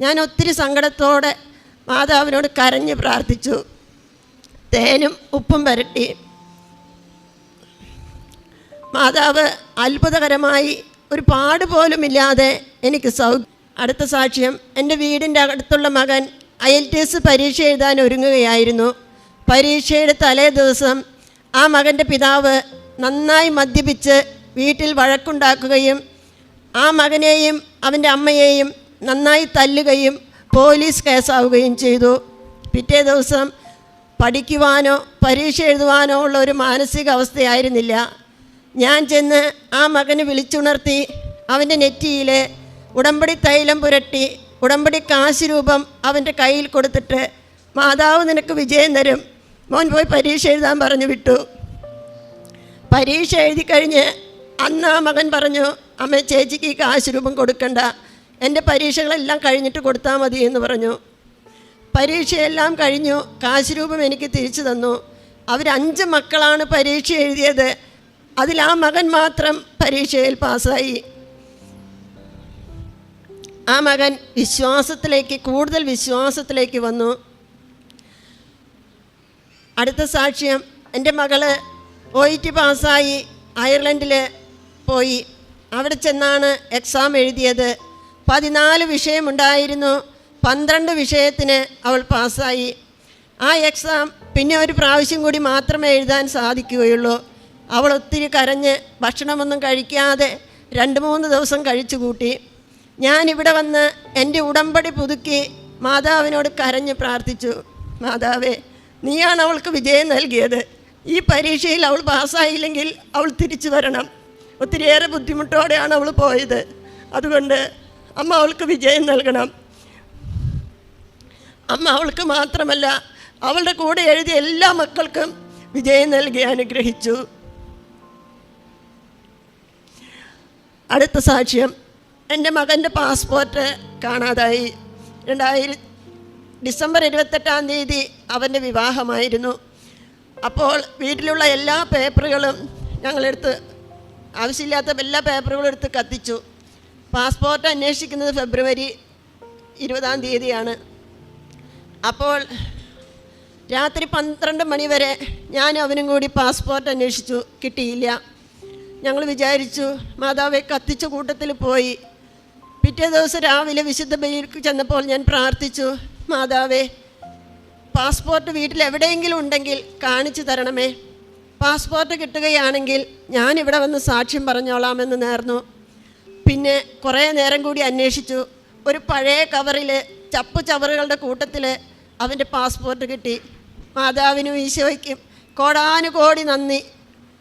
ഞാൻ ഒത്തിരി സങ്കടത്തോടെ മാതാവിനോട് കരഞ്ഞ് പ്രാർത്ഥിച്ചു. തേനും ഉപ്പും പുരട്ടി. മാതാവ് അത്ഭുതകരമായി ഒരു പാട് പോലുമില്ലാതെ എനിക്ക് അടുത്ത സാക്ഷ്യം, എൻ്റെ വീടിൻ്റെ അടുത്തുള്ള മകൻ IELTS പരീക്ഷ എഴുതാൻ ഒരുങ്ങുകയായിരുന്നു. പരീക്ഷയുടെ തലേ ദിവസം ആ മകൻ്റെ പിതാവ് നന്നായി മദ്യപിച്ച് വീട്ടിൽ വഴക്കുണ്ടാക്കുകയും ആ മകനെയും അവൻ്റെ അമ്മയെയും നന്നായി തല്ലുകയും പോലീസ് കേസാവുകയും ചെയ്തു. പിറ്റേ ദിവസം പഠിക്കുവാനോ പരീക്ഷ എഴുതുവാനോ ഉള്ള ഒരു മാനസികാവസ്ഥയായിരുന്നില്ല. ഞാൻ ചെന്ന് ആ മകനെ വിളിച്ചുണർത്തി അവൻ്റെ നെറ്റിയിൽ ഉടമ്പടി തൈലം പുരട്ടി ഉടമ്പടി കാശ് രൂപം അവൻ്റെ കയ്യിൽ കൊടുത്തിട്ട്, മാതാവ് നിനക്ക് വിജയം തരും, മോൻ പോയി പരീക്ഷ എഴുതാൻ പറഞ്ഞു വിട്ടു. പരീക്ഷ എഴുതി കഴിഞ്ഞ് അന്ന് ആ മകൻ പറഞ്ഞു, അമ്മ ചേച്ചിക്ക് ഈ കാശ് രൂപം കൊടുക്കണ്ട, എൻ്റെ പരീക്ഷകളെല്ലാം കഴിഞ്ഞിട്ട് കൊടുത്താൽ മതി എന്ന് പറഞ്ഞു. പരീക്ഷയെല്ലാം കഴിഞ്ഞു. കാശ് രൂപം എനിക്ക് തിരിച്ചു തന്നു. അവർ 5 മക്കളാണ് പരീക്ഷ എഴുതിയത്. അതിൽ ആ മകൻ മാത്രം പരീക്ഷയിൽ പാസ്സായി. ആ മകൻ കൂടുതൽ വിശ്വാസത്തിലേക്ക് വന്നു. അടുത്ത സാക്ഷ്യം, എൻ്റെ മകള് OET പാസ്സായി അയർലൻഡിൽ പോയി. അവിടെ ചെന്നാണ് എക്സാം എഴുതിയത്. 14 വിഷയമുണ്ടായിരുന്നു. 12 വിഷയത്തിന് അവൾ പാസ്സായി. ആ എക്സാം പിന്നെ ഒരു പ്രാവശ്യം കൂടി മാത്രമേ എഴുതാൻ സാധിക്കുകയുള്ളൂ. അവൾ ഒത്തിരി കരഞ്ഞ് ഭക്ഷണമൊന്നും കഴിക്കാതെ 2-3 ദിവസം കഴിച്ചു കൂട്ടി. ഞാനിവിടെ വന്ന് എൻ്റെ ഉടമ്പടി പുതുക്കി മാതാവിനോട് കരഞ്ഞ് പ്രാർത്ഥിച്ചു, മാതാവേ, നീയാണ് അവൾക്ക് വിജയം നൽകിയത്. ഈ പരീക്ഷയിൽ അവൾ പാസ്സായില്ലെങ്കിൽ അവൾ തിരിച്ചു വരണം. ഒത്തിരിയേറെ ബുദ്ധിമുട്ടോടെയാണ് അവൾ പോയത്. അതുകൊണ്ട് അമ്മ അവൾക്ക് വിജയം നൽകണം. അമ്മ അവൾക്ക് മാത്രമല്ല, അവളുടെ കൂടെ എഴുതിയ എല്ലാ മക്കൾക്കും വിജയം നൽകി അനുഗ്രഹിച്ചു. അടുത്ത സാക്ഷ്യം, എൻ്റെ മകൻ്റെ പാസ്പോർട്ട് കാണാതായി. ഡിസംബർ 28-ാം തീയതി അവൻ്റെ വിവാഹമായിരുന്നു. അപ്പോൾ വീട്ടിലുള്ള എല്ലാ പേപ്പറുകളും ഞങ്ങളെടുത്ത്, ആവശ്യമില്ലാത്ത എല്ലാ പേപ്പറുകളും എടുത്ത് കത്തിച്ചു. പാസ്പോർട്ട് അന്വേഷിക്കുന്നത് ഫെബ്രുവരി 20-ാം തീയതിയാണ്. അപ്പോൾ രാത്രി 12 മണി വരെ ഞാൻ അവനും കൂടി പാസ്പോർട്ട് അന്വേഷിച്ചു. കിട്ടിയില്ല. ഞങ്ങൾ വിചാരിച്ചു മാതാവെ കത്തിച്ച കൂട്ടത്തിൽ പോയി. പിറ്റേ ദിവസം രാവിലെ വിശുദ്ധ ബലിക്ക് ചെന്നപ്പോൾ ഞാൻ പ്രാർത്ഥിച്ചു, മാതാവേ, പാസ്പോർട്ട് വീട്ടിൽ എവിടെയെങ്കിലും ഉണ്ടെങ്കിൽ കാണിച്ചു തരണമേ. പാസ്പോർട്ട് കിട്ടുകയാണെങ്കിൽ ഞാനിവിടെ വന്ന് സാക്ഷ്യം പറഞ്ഞോളാമെന്ന് നേർന്നു. പിന്നെ കുറേ നേരം കൂടി അന്വേഷിച്ചു. ഒരു പഴയ കവറിൽ ചവറുകളുടെ കൂട്ടത്തിൽ അവൻ്റെ പാസ്പോർട്ട് കിട്ടി. മാതാവിനും ഈശോയ്ക്കും കോടാനുകോടി നന്ദി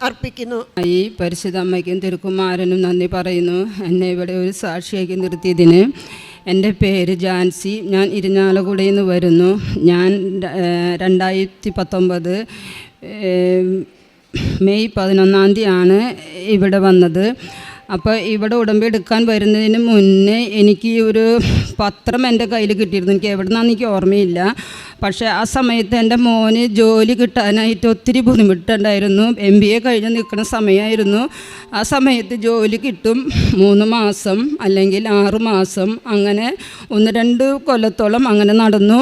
അർപ്പിക്കുന്നു. ഈ പരിശുദ്ധ അമ്മയ്ക്കും തിരുക്കുമാരനും നന്ദി പറയുന്നു, എന്നെ ഇവിടെ ഒരു സാക്ഷിയാക്കി നിർത്തിയതിന്. എൻ്റെ പേര് ജാൻസി. ഞാൻ ഇരിഞ്ഞാലക്കുടയിൽ നിന്ന് വരുന്നു. ഞാൻ 2019 മെയ് 11-ാം തീയതിയാണ് ഇവിടെ വന്നത്. അപ്പോൾ ഇവിടെ ഉടമ്പടി എടുക്കാൻ വരുന്നതിന് മുന്നേ എനിക്ക് ഒരു പത്രം എൻ്റെ കയ്യിൽ കിട്ടിയിരുന്നു. എനിക്ക് എവിടെ നിന്നാണെന്ന് എനിക്ക് ഓർമ്മയില്ല. പക്ഷേ ആ സമയത്ത് എൻ്റെ മോന് ജോലി കിട്ടാനായിട്ട് ഒത്തിരി ബുദ്ധിമുട്ടുണ്ടായിരുന്നു. MBA കഴിഞ്ഞ് നിൽക്കുന്ന സമയമായിരുന്നു. ആ സമയത്ത് ജോലി കിട്ടും 3 മാസം അല്ലെങ്കിൽ 6 മാസം, അങ്ങനെ 1-2 കൊല്ലത്തോളം അങ്ങനെ നടന്നു.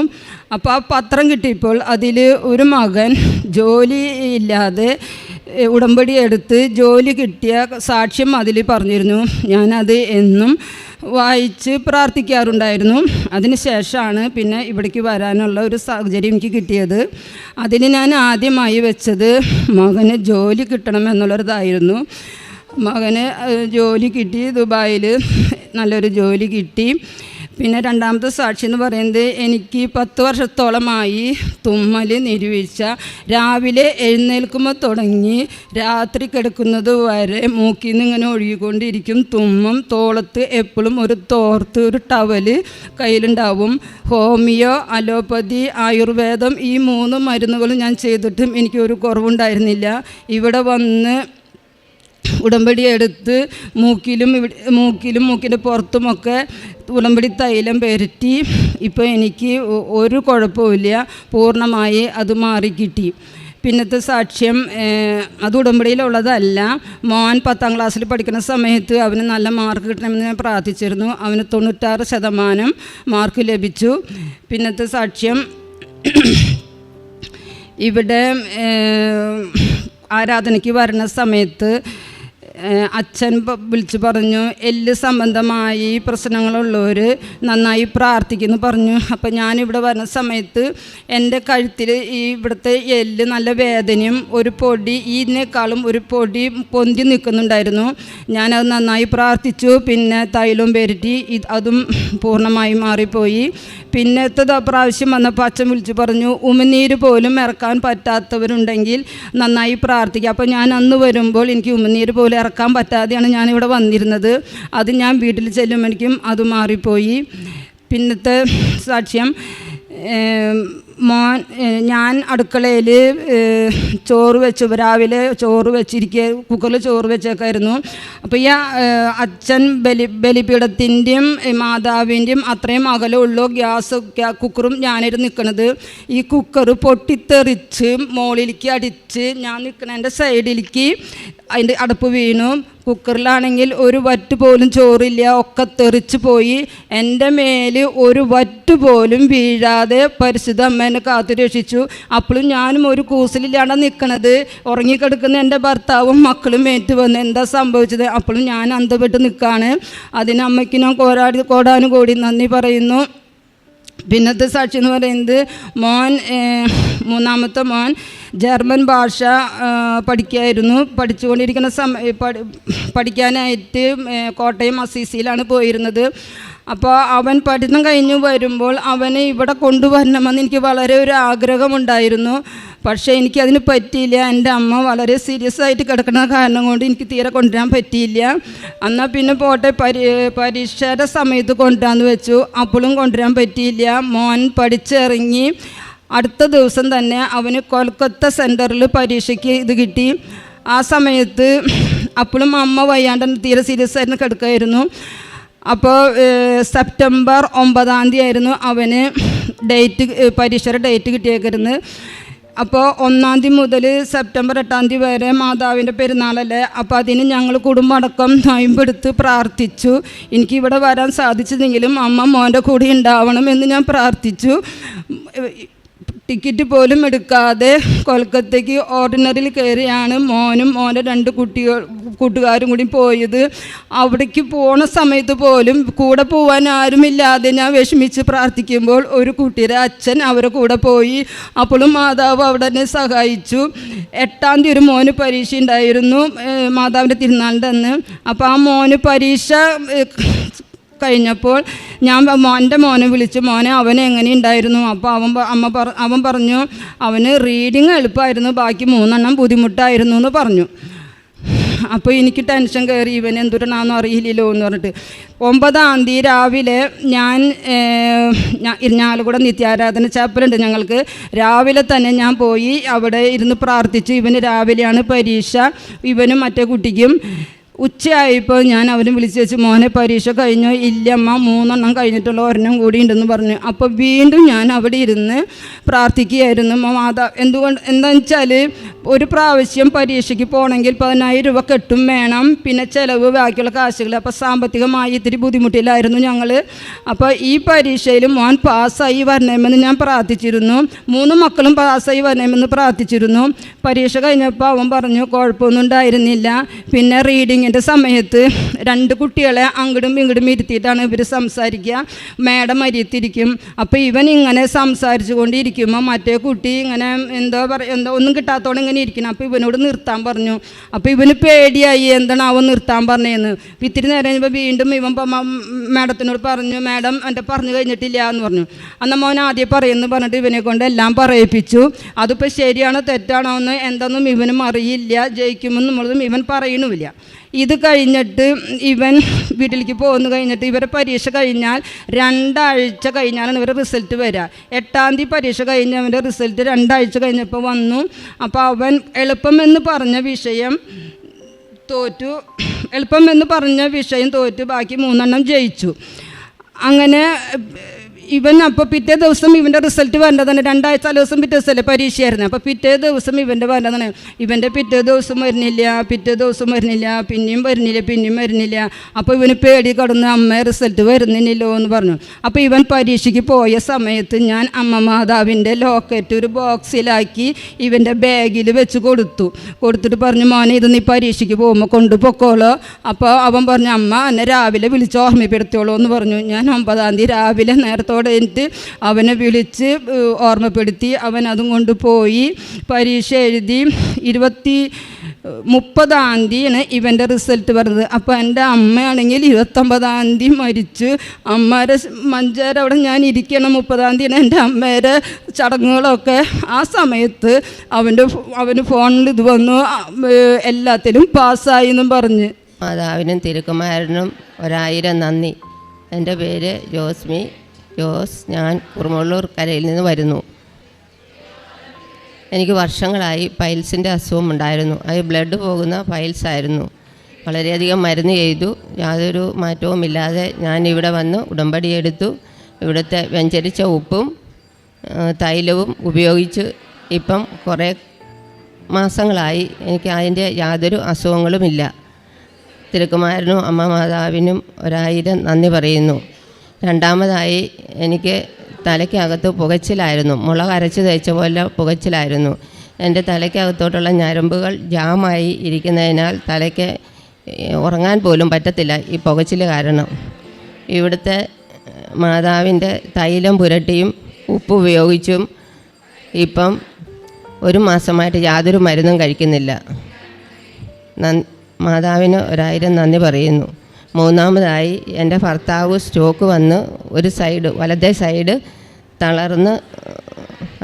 അപ്പോൾ ആ പത്രം കിട്ടിയപ്പോൾ അതിൽ ഒരു മകൻ ജോലി ഇല്ലാതെ ഉടമ്പടി എടുത്ത് ജോലി കിട്ടിയ സാക്ഷ്യം അതിൽ പറഞ്ഞിരുന്നു. ഞാനത് എന്നും വായിച്ച് പ്രാർത്ഥിക്കാറുണ്ടായിരുന്നു. അതിന് ശേഷമാണ് പിന്നെ ഇവിടേക്ക് വരാനുള്ള ഒരു സാഹചര്യം എനിക്ക് കിട്ടിയത്. അതിന് ഞാൻ ആദ്യമായി വെച്ചത് മകന് ജോലി കിട്ടണമെന്നുള്ളതായിരുന്നു. മകന് ജോലി കിട്ടി, ദുബായിൽ നല്ലൊരു ജോലി കിട്ടി. പിന്നെ രണ്ടാമത്തെ സാക്ഷി എന്ന് പറയുന്നത്, എനിക്ക് 10 വർഷത്തോളമായി തുമ്മൽ, നീരുവീഴ്ച. രാവിലെ എഴുന്നേൽക്കുമ്പോൾ തുടങ്ങി രാത്രി കിടക്കുന്നത് വരെ മൂക്കിൽ നിന്ന് ഇങ്ങനെ ഒഴുകിക്കൊണ്ടിരിക്കും. തുമ്മും. തോളത്ത് എപ്പോഴും ഒരു തോർത്ത്, ഒരു ടവല് കയ്യിലുണ്ടാവും. ഹോമിയോ, അലോപ്പതി, ആയുർവേദം, ഈ 3 മരുന്നുകളും ഞാൻ ചെയ്തിട്ടും എനിക്കൊരു കുറവുണ്ടായിരുന്നില്ല. ഇവിടെ വന്ന് ഉടമ്പടി എടുത്ത് മൂക്കിലും മൂക്കിൻ്റെ പുറത്തുമൊക്കെ ഉടമ്പടി തൈലം പുരട്ടി. ഇപ്പോൾ എനിക്ക് ഒരു കുഴപ്പമില്ല, പൂർണ്ണമായി അത് മാറിക്കിട്ടി. പിന്നത്തെ സാക്ഷ്യം, അത് ഉടമ്പടിയിലുള്ളതല്ല. മോൻ 10ാം ക്ലാസ്സിൽ പഠിക്കുന്ന സമയത്ത് അവന് നല്ല മാർക്ക് കിട്ടണമെന്ന് ഞാൻ പ്രാർത്ഥിച്ചിരുന്നു. അവന് 96% മാർക്ക് ലഭിച്ചു. പിന്നത്തെ സാക്ഷ്യം, ഇവിടെ ആരാധനയ്ക്ക് വരുന്ന സമയത്ത് അച്ഛൻ വിളിച്ച് പറഞ്ഞു, എല്ല് സംബന്ധമായി പ്രശ്നങ്ങളുള്ളവർ നന്നായി പ്രാർത്ഥിക്കുന്നു പറഞ്ഞു. അപ്പം ഞാനിവിടെ വരുന്ന സമയത്ത് എൻ്റെ കഴുത്തിൽ ഈ ഇവിടുത്തെ എല്ല് നല്ല വേദനയും ഒരു പൊടി, ഇതിനേക്കാളും ഒരു പൊടി പൊന്തി നിൽക്കുന്നുണ്ടായിരുന്നു. ഞാനത് നന്നായി പ്രാർത്ഥിച്ചു. പിന്നെ തൈലവും പുരട്ടി, അതും പൂർണ്ണമായി മാറിപ്പോയി. പിന്നത്തെ പ്രാവശ്യം വന്നപ്പോൾ അച്ഛൻ വിളിച്ച് പറഞ്ഞു, ഉമിനീര് പോലും ഇറക്കാൻ പറ്റാത്തവരുണ്ടെങ്കിൽ നന്നായി പ്രാർത്ഥിക്കുക. അപ്പോൾ ഞാൻ അന്ന് വരുമ്പോൾ എനിക്ക് ഉമിനീര് പോലും ഇറക്കാൻ പറ്റാതെയാണ് ഞാനിവിടെ വന്നിരുന്നത്. അത് ഞാൻ വീട്ടിൽ ചെല്ലുമ്പോഴേക്കും അത് മാറിപ്പോയി. പിന്നത്തെ സാക്ഷ്യം, ഞാൻ അടുക്കളയിൽ ചോറ് വെച്ച്, രാവിലെ ചോറ് വെച്ചിരിക്കുക, കുക്കറിൽ ചോറ് വെച്ചേക്കായിരുന്നു. അപ്പോൾ ഈ അച്ഛൻ ബലിപീഠത്തിൻ്റെയും മാതാവിൻ്റെയും അത്രയും അകലമുള്ളൂ കുക്കറും ഞാനിരുന്ന് നിൽക്കുന്നത്. ഈ കുക്കർ പൊട്ടിത്തെറിച്ച് മുകളിലേക്ക് അടിച്ച് ഞാൻ നിൽക്കുന്ന എൻ്റെ സൈഡിലേക്ക് അതിൻ്റെ അടപ്പ് വീണു. കുക്കറിലാണെങ്കിൽ ഒരു വറ്റ് പോലും ചോറില്ല, ഒക്കെ തെറിച്ച് പോയി. എൻ്റെ മേൽ ഒരു വറ്റ് പോലും വീഴാതെ പരിശുദ്ധ അമ്മ എന്നെ കാത്തു രക്ഷിച്ചു. അപ്പോഴും ഞാനും ഒരു കൂസലില്ലാണ്ട് നിൽക്കണത്. ഉറങ്ങിക്കിടക്കുന്ന എൻ്റെ ഭർത്താവും മക്കളും ഏറ്റു വന്ന് എന്താ സംഭവിച്ചത്. അപ്പോഴും ഞാൻ അന്തപ്പെട്ട് നിൽക്കുകയാണ്. അതിന് അമ്മയ്ക്ക് ഞാൻ കോടാനുകോടി നന്ദി പറയുന്നു. പിന്നത്തെ സാക്ഷി എന്ന് പറയുന്നത് മൂന്നാമത്തെ മോൻ ജർമ്മൻ ഭാഷ പഠിക്കായിരുന്നു. പഠിച്ചുകൊണ്ടിരിക്കുന്ന പഠിക്കാനായിട്ട് കോട്ടയം അസീസിയിലാണ് പോയിരുന്നത്. അപ്പോൾ അവൻ പഠനം കഴിഞ്ഞ് വരുമ്പോൾ അവനെ ഇവിടെ കൊണ്ടുവരണമെന്ന് എനിക്ക് വളരെ ഒരു ആഗ്രഹമുണ്ടായിരുന്നു. പക്ഷേ എനിക്കതിന് പറ്റിയില്ല. എൻ്റെ അമ്മ വളരെ സീരിയസ് ആയിട്ട് കിടക്കുന്ന കാരണം കൊണ്ട് എനിക്ക് തീരെ കൊണ്ടുവരാൻ പറ്റിയില്ല. എന്നാൽ പിന്നെ പോട്ടെ, പരീക്ഷയുടെ സമയത്ത് കൊണ്ടുവരാമെന്ന് വെച്ചു. അപ്പോഴും കൊണ്ടുവരാൻ പറ്റിയില്ല. മോൻ പഠിച്ചിറങ്ങി അടുത്ത ദിവസം തന്നെ അവന് കൊൽക്കത്ത സെൻറ്ററിൽ പരീക്ഷയ്ക്ക് ഇത് കിട്ടി. ആ സമയത്ത് അപ്പോഴും അമ്മ വയ്യാണ്ട് തീരെ സീരിയസ് ആയിട്ട് കിടക്കുമായിരുന്നു. അപ്പോൾ സെപ്റ്റംബർ 9 ആയിരുന്നു അവന് പരീക്ഷയുടെ ഡേറ്റ് കിട്ടിയേക്കരുന്നത്. അപ്പോൾ 1 മുതൽ സെപ്റ്റംബർ 8 വരെ മാതാവിൻ്റെ പെരുന്നാളല്ലേ. അപ്പോൾ അതിന് ഞങ്ങൾ കുടുംബമടക്കം നോയമ്പെടുത്ത് പ്രാർത്ഥിച്ചു. എനിക്കിവിടെ വരാൻ സാധിച്ചതെങ്കിലും അമ്മ മോൻ്റെ കൂടെ ഉണ്ടാവണം എന്ന് ഞാൻ പ്രാർത്ഥിച്ചു. ടിക്കറ്റ് പോലും എടുക്കാതെ കൊൽക്കത്തയ്ക്ക് ഓർഡിനറിയിൽ കയറിയാണ് മോനും മോൻ്റെ 2 കൂട്ടുകാരും കൂടി പോയത്. അവിടേക്ക് പോണ സമയത്ത് പോലും കൂടെ പോകാൻ ആരുമില്ലാതെ ഞാൻ വിഷമിച്ച് പ്രാർത്ഥിക്കുമ്പോൾ ഒരു കുട്ടിയുടെ അച്ഛൻ അവരെ കൂടെ പോയി. അപ്പോഴും മാതാവ് അവിടെ തന്നെ സഹായിച്ചു. 8 ഒരു മോന് പരീക്ഷ ഉണ്ടായിരുന്നു, മാതാവിൻ്റെ തിരുനാളിൻ്റെ അന്ന്. അപ്പോൾ ആ മോന് പരീക്ഷ കഴിഞ്ഞപ്പോൾ ഞാൻ എൻ്റെ മോനെ വിളിച്ചു, മോനെ അവൻ എങ്ങനെ ഉണ്ടായിരുന്നു. അപ്പോൾ അവൻ പറഞ്ഞു അവന് റീഡിങ് എളുപ്പമായിരുന്നു, ബാക്കി 3 ബുദ്ധിമുട്ടായിരുന്നു എന്ന് പറഞ്ഞു. അപ്പോൾ എനിക്ക് ടെൻഷൻ കയറി, ഇവൻ എന്തുടനാണെന്ന് അറിയില്ലല്ലോ എന്ന് പറഞ്ഞിട്ട് 9 രാവിലെ ഞാൻ ഇരിഞ്ഞാലക്കുട നിത്യാരാധന ചാപ്പലുണ്ട് ഞങ്ങൾക്ക്. രാവിലെ തന്നെ ഞാൻ പോയി അവിടെ ഇരുന്ന് പ്രാർത്ഥിച്ചു. ഇവന് രാവിലെയാണ് പരീക്ഷ, ഇവനും മറ്റേ കുട്ടിക്കും. ഉച്ചയായപ്പോൾ ഞാൻ അവനെ വിളിച്ച് വെച്ച്, മോനെ പരീക്ഷ കഴിഞ്ഞോ? ഇല്ലമ്മ, 3 കഴിഞ്ഞിട്ടുള്ള 1 കൂടി ഉണ്ടെന്ന് പറഞ്ഞു. അപ്പോൾ വീണ്ടും ഞാൻ അവിടെ ഇരുന്ന് പ്രാർത്ഥിക്കുകയായിരുന്നു. എന്താണെന്ന് വെച്ചാൽ ഒരു പ്രാവശ്യം പരീക്ഷയ്ക്ക് പോകണമെങ്കിൽ 10,000 രൂപ കെട്ടും വേണം, പിന്നെ ചിലവ് ബാക്കിയുള്ള കാശുകൾ. അപ്പോൾ സാമ്പത്തികമായി ഇത്തിരി ബുദ്ധിമുട്ടിലായിരുന്നു ഞങ്ങൾ. അപ്പോൾ ഈ പരീക്ഷയിൽ മോൻ പാസ്സായി വരണമെന്ന് ഞാൻ പ്രാർത്ഥിച്ചിരുന്നു. 3 മക്കളും പാസ്സായി വരണമെന്ന് പ്രാർത്ഥിച്ചിരുന്നു. പരീക്ഷ കഴിഞ്ഞപ്പോൾ അവൻ പറഞ്ഞു കുഴപ്പമൊന്നും ഉണ്ടായിരുന്നില്ല. പിന്നെ റീഡിങ്ങിൻ്റെ സമയത്ത് 2 കുട്ടികളെ അങ്ങോട്ടും ഇങ്ങോട്ടും ഇരുത്തിയിട്ടാണ് ഇവർ സംസാരിക്കുക. മേഡം അരിയത്തിരിക്കും. അപ്പോൾ ഇവൻ ഇങ്ങനെ സംസാരിച്ചു കൊണ്ടിരിക്കുമ്പോൾ മറ്റേ കുട്ടി ഇങ്ങനെ എന്തോ ഒന്നും കിട്ടാത്തോടെ ഇങ്ങനെ ഇരിക്കണം. അപ്പോൾ ഇവനോട് നിർത്താൻ പറഞ്ഞു. അപ്പോൾ ഇവന് പേടിയായി, എന്താണ് അവൻ നിർത്താൻ പറഞ്ഞതെന്ന്. ഇത്തിരി നേരം കഴിഞ്ഞപ്പോൾ വീണ്ടും ഇവൻ മേഡത്തിനോട് പറഞ്ഞു, മേഡം എൻ്റെ പറഞ്ഞു കഴിഞ്ഞിട്ടില്ല എന്ന് പറഞ്ഞു. എന്നാൽ മോൻ ആദ്യം പറയുമെന്ന് പറഞ്ഞിട്ട് ഇവനെ കൊണ്ട് എല്ലാം പറയിപ്പിച്ചു. അതിപ്പോൾ ശരിയാണോ തെറ്റാണോ എന്ന് എന്തൊന്നും ഇവനും അറിയില്ല. ജയിക്കുമെന്നുള്ളതും ഇവൻ പറയണമില്ല. ഇത് കഴിഞ്ഞിട്ട് ഇവൻ വീട്ടിലേക്ക് പോകുന്നു. കഴിഞ്ഞിട്ട് ഇവരെ പരീക്ഷ കഴിഞ്ഞാൽ 2 ആഴ്ച കഴിഞ്ഞാലാണ് ഇവരുടെ റിസൾട്ട് വരിക. 8 പരീക്ഷ കഴിഞ്ഞ് അവൻ്റെ റിസൾട്ട് 2 ആഴ്ച കഴിഞ്ഞപ്പോൾ വന്നു. അപ്പോൾ അവൻ എളുപ്പമെന്ന് പറഞ്ഞ വിഷയം തോറ്റു, ബാക്കി 3 ജയിച്ചു. അങ്ങനെ ഇവൻ അപ്പോൾ പിറ്റേ ദിവസം ഇവൻ്റെ റിസൾട്ട് വരേണ്ടതാണ്. 2 ആഴ്ച ദിവസം പിറ്റേ ദിവസമല്ലേ പരീക്ഷയായിരുന്നു. അപ്പോൾ പിറ്റേ ദിവസം ഇവൻ്റെ വരേണ്ടതാണ്. ഇവൻ്റെ പിറ്റേ ദിവസം വരുന്നില്ല, പിന്നെയും വരുന്നില്ല. അപ്പോൾ ഇവന് പേടി കടന്ന് അമ്മ റിസൾട്ട് വരുന്നില്ലല്ലോ എന്ന് പറഞ്ഞു. അപ്പോൾ ഇവൻ പരീക്ഷയ്ക്ക് പോയ സമയത്ത് ഞാൻ അമ്മ മാതാവിൻ്റെ ലോക്കറ്റ് ഒരു ബോക്സിലാക്കി ഇവൻ്റെ ബാഗിൽ വെച്ച് കൊടുത്തിട്ട് പറഞ്ഞു, മോനെ ഇത് നീ പരീക്ഷയ്ക്ക് പോകുമ്പോൾ കൊണ്ടുപോക്കോളൂ. അപ്പോൾ അവൻ പറഞ്ഞു, അമ്മ എന്നെ രാവിലെ വിളിച്ച് ഓർമ്മപ്പെടുത്തിയോളൂ എന്ന് പറഞ്ഞു. ഞാൻ 9 രാവിലെ നേരത്തോടെ എന്നിട്ട് അവനെ വിളിച്ച് ഓർമ്മപ്പെടുത്തി. അവൻ അതും കൊണ്ട് പോയി പരീക്ഷ എഴുതി. 30 ഇവൻ്റെ റിസൾട്ട് വരുന്നത്. അപ്പോൾ എൻ്റെ അമ്മയാണെങ്കിൽ 29 മരിച്ചു. അമ്മയുടെ മഞ്ചേര അവിടെ ഞാൻ ഇരിക്കണം. 30 എൻ്റെ അമ്മയുടെ ചടങ്ങുകളൊക്കെ. ആ സമയത്ത് അവന് ഫോണിൽ ഇത് വന്നു, എല്ലാത്തിലും പാസ്സായി എന്നും പറഞ്ഞ്. മാതാവിനും തിരുക്കുമാരനും 1000 നന്ദി. എൻ്റെ പേര് ജോസ്. ഞാൻ കുറുമുള്ളൂർ കരയിൽ നിന്ന് വരുന്നു. എനിക്ക് വർഷങ്ങളായി പൈൽസിൻ്റെ അസുഖം ഉണ്ടായിരുന്നു. അത് ബ്ലഡ് പോകുന്ന പൈൽസ് ആയിരുന്നു. വളരെയധികം മരുന്ന് ചെയ്തു, യാതൊരു മാറ്റവുമില്ലാതെ ഞാൻ ഇവിടെ വന്ന് ഉടമ്പടി എടുത്തു. ഇവിടുത്തെ വെഞ്ചരിച്ച ഉപ്പും തൈലവും ഉപയോഗിച്ച് ഇപ്പം കുറേ മാസങ്ങളായി എനിക്ക് അതിൻ്റെ യാതൊരു അസുഖങ്ങളുമില്ല. തിരുക്കുമാരനും അമ്മ മാതാവിനും 1000 നന്ദി പറയുന്നു. രണ്ടാമതായി എനിക്ക് തലയ്ക്കകത്ത് പുകച്ചിലായിരുന്നു. മുളക് അരച്ച് തേച്ച പോലെ പുകച്ചിലായിരുന്നു. എൻ്റെ തലയ്ക്കകത്തോട്ടുള്ള ഞരമ്പുകൾ ജാമായി ഇരിക്കുന്നതിനാൽ തലയ്ക്ക് ഉറങ്ങാൻ പോലും പറ്റത്തില്ല ഈ പുകച്ചിൽ കാരണം. ഇവിടുത്തെ മാതാവിൻ്റെ തൈലം പുരട്ടിയും ഉപ്പ് ഉപയോഗിച്ചും ഇപ്പം 1 മാസമായിട്ട് യാതൊരു മരുന്നും കഴിക്കുന്നില്ല. മാതാവിന് 1000 നന്ദി പറയുന്നു. മൂന്നാമതായി എൻ്റെ ഭർത്താവ് സ്ട്രോക്ക് വന്ന് ഒരു സൈഡ് വലത്തെ സൈഡ് തളർന്ന്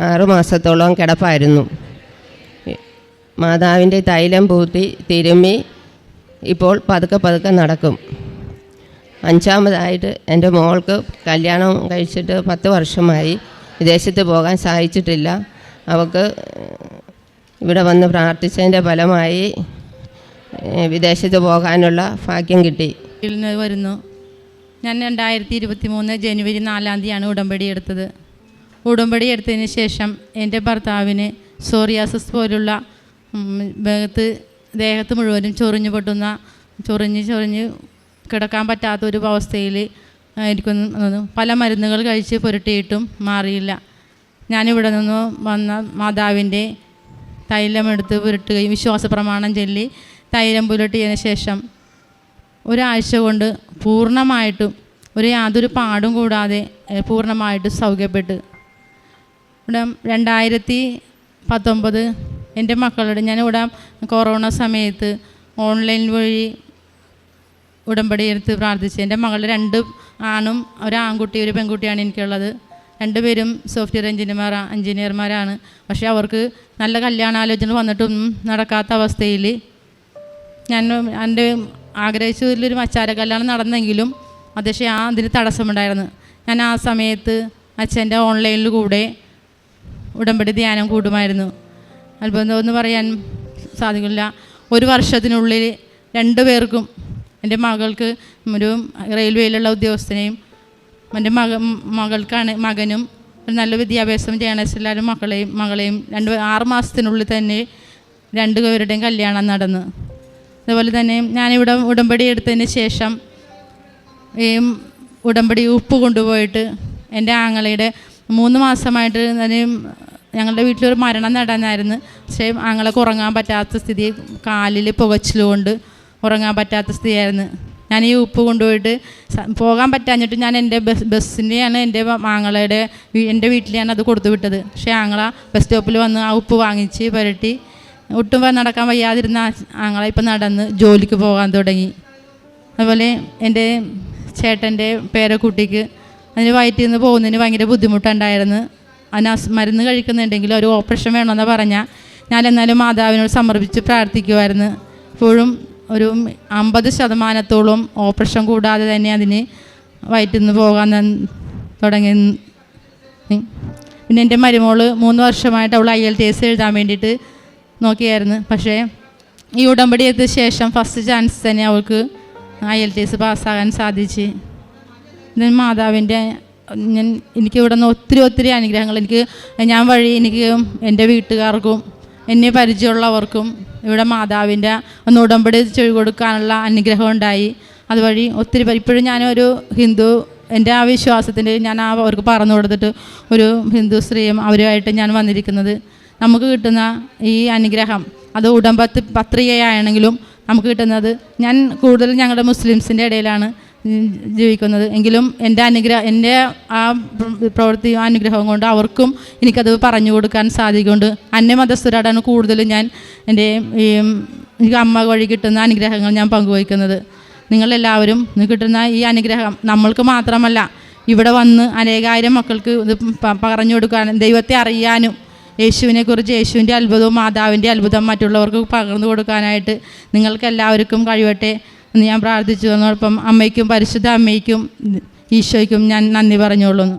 6 മാസത്തോളം കിടപ്പായിരുന്നു. മാതാവിൻ്റെ തൈലം പൂത്തി തിരുമ്മി ഇപ്പോൾ പതുക്കെ നടക്കും. അഞ്ചാമതായിട്ട് എൻ്റെ മോൾക്ക് കല്യാണം കഴിച്ചിട്ട് 10 വർഷമായി. വിദേശത്ത് പോകാൻ സാധിച്ചിട്ടില്ല. അവൾക്ക് ഇവിടെ വന്ന് പ്രാർത്ഥിച്ചതിൻ്റെ ഫലമായി വിദേശത്ത് പോകാനുള്ള ഭാഗ്യം കിട്ടി. നിന്ന് വരുന്നു. ഞാൻ 2023 ജനുവരി 4-ാം തീയതിയാണ് ഉടമ്പടി എടുത്തത്. ഉടമ്പടി എടുത്തതിന് ശേഷം എൻ്റെ ഭർത്താവിന് സോറിയാസിസ് പോലുള്ള ദേഹത്ത് മുഴുവനും ചൊറിഞ്ഞ് കിടക്കാൻ പറ്റാത്തൊരു അവസ്ഥയിൽ ആയിരിക്കുന്നു. പല മരുന്നുകൾ കഴിച്ച് പുരട്ടിയിട്ടും മാറിയില്ല. ഞാനിവിടെ നിന്ന് വന്ന മാതാവിൻ്റെ തൈലമെടുത്ത് പുരട്ടുകയും വിശ്വാസ പ്രമാണം ചൊല്ലി തൈലം പുരട്ടിയതിന് ശേഷം ഒരാഴ്ച കൊണ്ട് പൂർണ്ണമായിട്ടും യാതൊരു പാടും കൂടാതെ പൂർണ്ണമായിട്ട് സൗഖ്യപ്പെട്ട്. ഇവിടെ 2019 എൻ്റെ മക്കളുടെ ഞാനിവിടെ കൊറോണ സമയത്ത് ഓൺലൈൻ വഴി ഉടമ്പടി എടുത്ത് പ്രാർത്ഥിച്ച് എൻ്റെ മകളുടെ 2 ആണും ഒരു ആൺകുട്ടി ഒരു പെൺകുട്ടിയാണ് എനിക്കുള്ളത്. 2 പേരും സോഫ്റ്റ്വെയർ എഞ്ചിനീയർമാരാണ്. പക്ഷേ അവർക്ക് നല്ല കല്യാണാലോചന വന്നിട്ടൊന്നും നടക്കാത്ത അവസ്ഥയിൽ ഞാൻ എൻ്റെ ആഗ്രഹിച്ചതിലൊരു മച്ചാര കല്യാണം നടന്നെങ്കിലും പക്ഷേ അതിന് തടസ്സമുണ്ടായിരുന്നു. ഞാൻ ആ സമയത്ത് അച്ഛൻ്റെ ഓൺലൈനിൽ കൂടെ ഉടമ്പടി ധ്യാനം കൂടുമായിരുന്നു. അത്ഭുതമെന്ന് പറയാൻ സാധിക്കില്ല. 1 വർഷത്തിനുള്ളിൽ 2 പേർക്കും, എൻ്റെ മകൾക്ക് ഒരു റെയിൽവേയിലുള്ള ഉദ്യോഗസ്ഥനെയും എൻ്റെ മകനും ഒരു നല്ല വിദ്യാഭ്യാസം ചെയ്യണ എല്ലാവരും മകളെയും 6 മാസത്തിനുള്ളിൽ തന്നെ 2 പേരുടെയും കല്യാണം നടന്നു. അതുപോലെ തന്നെ ഞാനിവിടെ ഉടമ്പടി എടുത്തതിന് ശേഷം ഈ ഉടമ്പടി ഉപ്പ് കൊണ്ടുപോയിട്ട് എൻ്റെ ആങ്ങളയുടെ 3 മാസമായിട്ട് ഞങ്ങളുടെ വീട്ടിലൊരു മരണം നടന്നായിരുന്നു. പക്ഷേ ആങ്ങളക്ക് ഉറങ്ങാൻ പറ്റാത്ത സ്ഥിതി, കാലിൽ പുകച്ചിലുകൊണ്ട് ഉറങ്ങാൻ പറ്റാത്ത സ്ഥിതിയായിരുന്നു. ഞാൻ ഈ ഉപ്പ് കൊണ്ടുപോയിട്ട് പോകാൻ പറ്റാഞ്ഞിട്ട് ഞാൻ എൻ്റെ ബസ്സിൻ്റെയാണ് എൻ്റെ ആങ്ങളയുടെ എൻ്റെ വീട്ടിലാണ് അത് കൊടുത്തു വിട്ടത്. പക്ഷേ ആങ്ങള ബസ് സ്റ്റോപ്പിൽ വന്ന് ആ ഉപ്പ് വാങ്ങിച്ച് പുരട്ടി ഒട്ടും നടക്കാൻ വയ്യാതിരുന്ന ആങ്ങളെ ഇപ്പം നടന്ന് ജോലിക്ക് പോകാൻ തുടങ്ങി. അതുപോലെ എൻ്റെ ചേട്ടൻ്റെ പേരക്കുട്ടിക്ക് അതിന് വയറ്റിൽ നിന്ന് പോകുന്നതിന് ഭയങ്കര ബുദ്ധിമുട്ടുണ്ടായിരുന്നു. അതിന് മരുന്ന് കഴിക്കുന്നുണ്ടെങ്കിലും ഒരു ഓപ്പറേഷൻ വേണമെന്ന് പറഞ്ഞാൽ ഞാൻ എന്നാലും മാതാവിനോട് സമർപ്പിച്ച് പ്രാർത്ഥിക്കുമായിരുന്നു. ഇപ്പോഴും ഒരു 50% ഓപ്പറേഷൻ കൂടാതെ തന്നെ അതിന് വയറ്റിൽ നിന്ന് പോകാൻ തുടങ്ങി. പിന്നെ എൻ്റെ മരുമോൾ 3 വർഷമായിട്ട് അവൾ IELTS എഴുതാൻ വേണ്ടിയിട്ട് നോക്കിയായിരുന്നു. പക്ഷേ ഈ ഉടമ്പടി എടുത്ത ശേഷം ഫസ്റ്റ് ചാൻസ് തന്നെ അവൾക്ക് IELTS പാസ്സാകാൻ സാധിച്ച്. ഇതിന് മാതാവിൻ്റെ എനിക്കിവിടെ നിന്ന് ഒത്തിരി അനുഗ്രഹങ്ങൾ ഞാൻ വഴി എനിക്ക് എൻ്റെ വീട്ടുകാർക്കും എന്നെ പരിചയമുള്ളവർക്കും ഇവിടെ മാതാവിൻ്റെ ഒന്ന് ഉടമ്പടി ചെയ്തു കൊടുക്കാനുള്ള അനുഗ്രഹം ഉണ്ടായി. അതുവഴി ഒത്തിരി ഇപ്പോഴും ഞാനൊരു ഹിന്ദു, എൻ്റെ ആ വിശ്വാസത്തിൻ്റെ ഞാൻ അവർക്ക് പറഞ്ഞു കൊടുത്തിട്ട് ഒരു ഹിന്ദു സ്ത്രീയും അവരുമായിട്ട് ഞാൻ വന്നിരിക്കുന്നത്. നമുക്ക് കിട്ടുന്ന ഈ അനുഗ്രഹം അത് പത്രികയാണെങ്കിലും നമുക്ക് കിട്ടുന്നത്, ഞാൻ കൂടുതൽ ഞങ്ങളുടെ മുസ്ലിംസിൻ്റെ ഇടയിലാണ് ജീവിക്കുന്നത് എങ്കിലും എൻ്റെ ആ പ്രവൃത്തി അനുഗ്രഹം കൊണ്ട് അവർക്കും എനിക്കത് പറഞ്ഞു കൊടുക്കാൻ സാധിക്കുന്നുണ്ട്. അന്യമതസ്ഥരോടാണ് കൂടുതലും ഞാൻ എൻ്റെ ഈ അമ്മ വഴി കിട്ടുന്ന അനുഗ്രഹങ്ങൾ ഞാൻ പങ്കുവയ്ക്കുന്നത്. നിങ്ങളെല്ലാവരും കിട്ടുന്ന ഈ അനുഗ്രഹം നമ്മൾക്ക് മാത്രമല്ല, ഇവിടെ വന്ന് അനേകായിരം മക്കൾക്ക് ഇത് പറഞ്ഞു കൊടുക്കാനും ദൈവത്തെ അറിയാനും യേശുവിനെക്കുറിച്ച്, യേശുവിൻ്റെ അത്ഭുതവും മാതാവിൻ്റെ അത്ഭുതം മറ്റുള്ളവർക്ക് പകർന്നു കൊടുക്കാനായിട്ട് നിങ്ങൾക്ക് എല്ലാവർക്കും കഴിവട്ടെ എന്ന് ഞാൻ പ്രാർത്ഥിച്ചു. അതോടൊപ്പം അമ്മയ്ക്കും പരിശുദ്ധ അമ്മയ്ക്കും ഈശോയ്ക്കും ഞാൻ നന്ദി പറഞ്ഞോളുന്നു.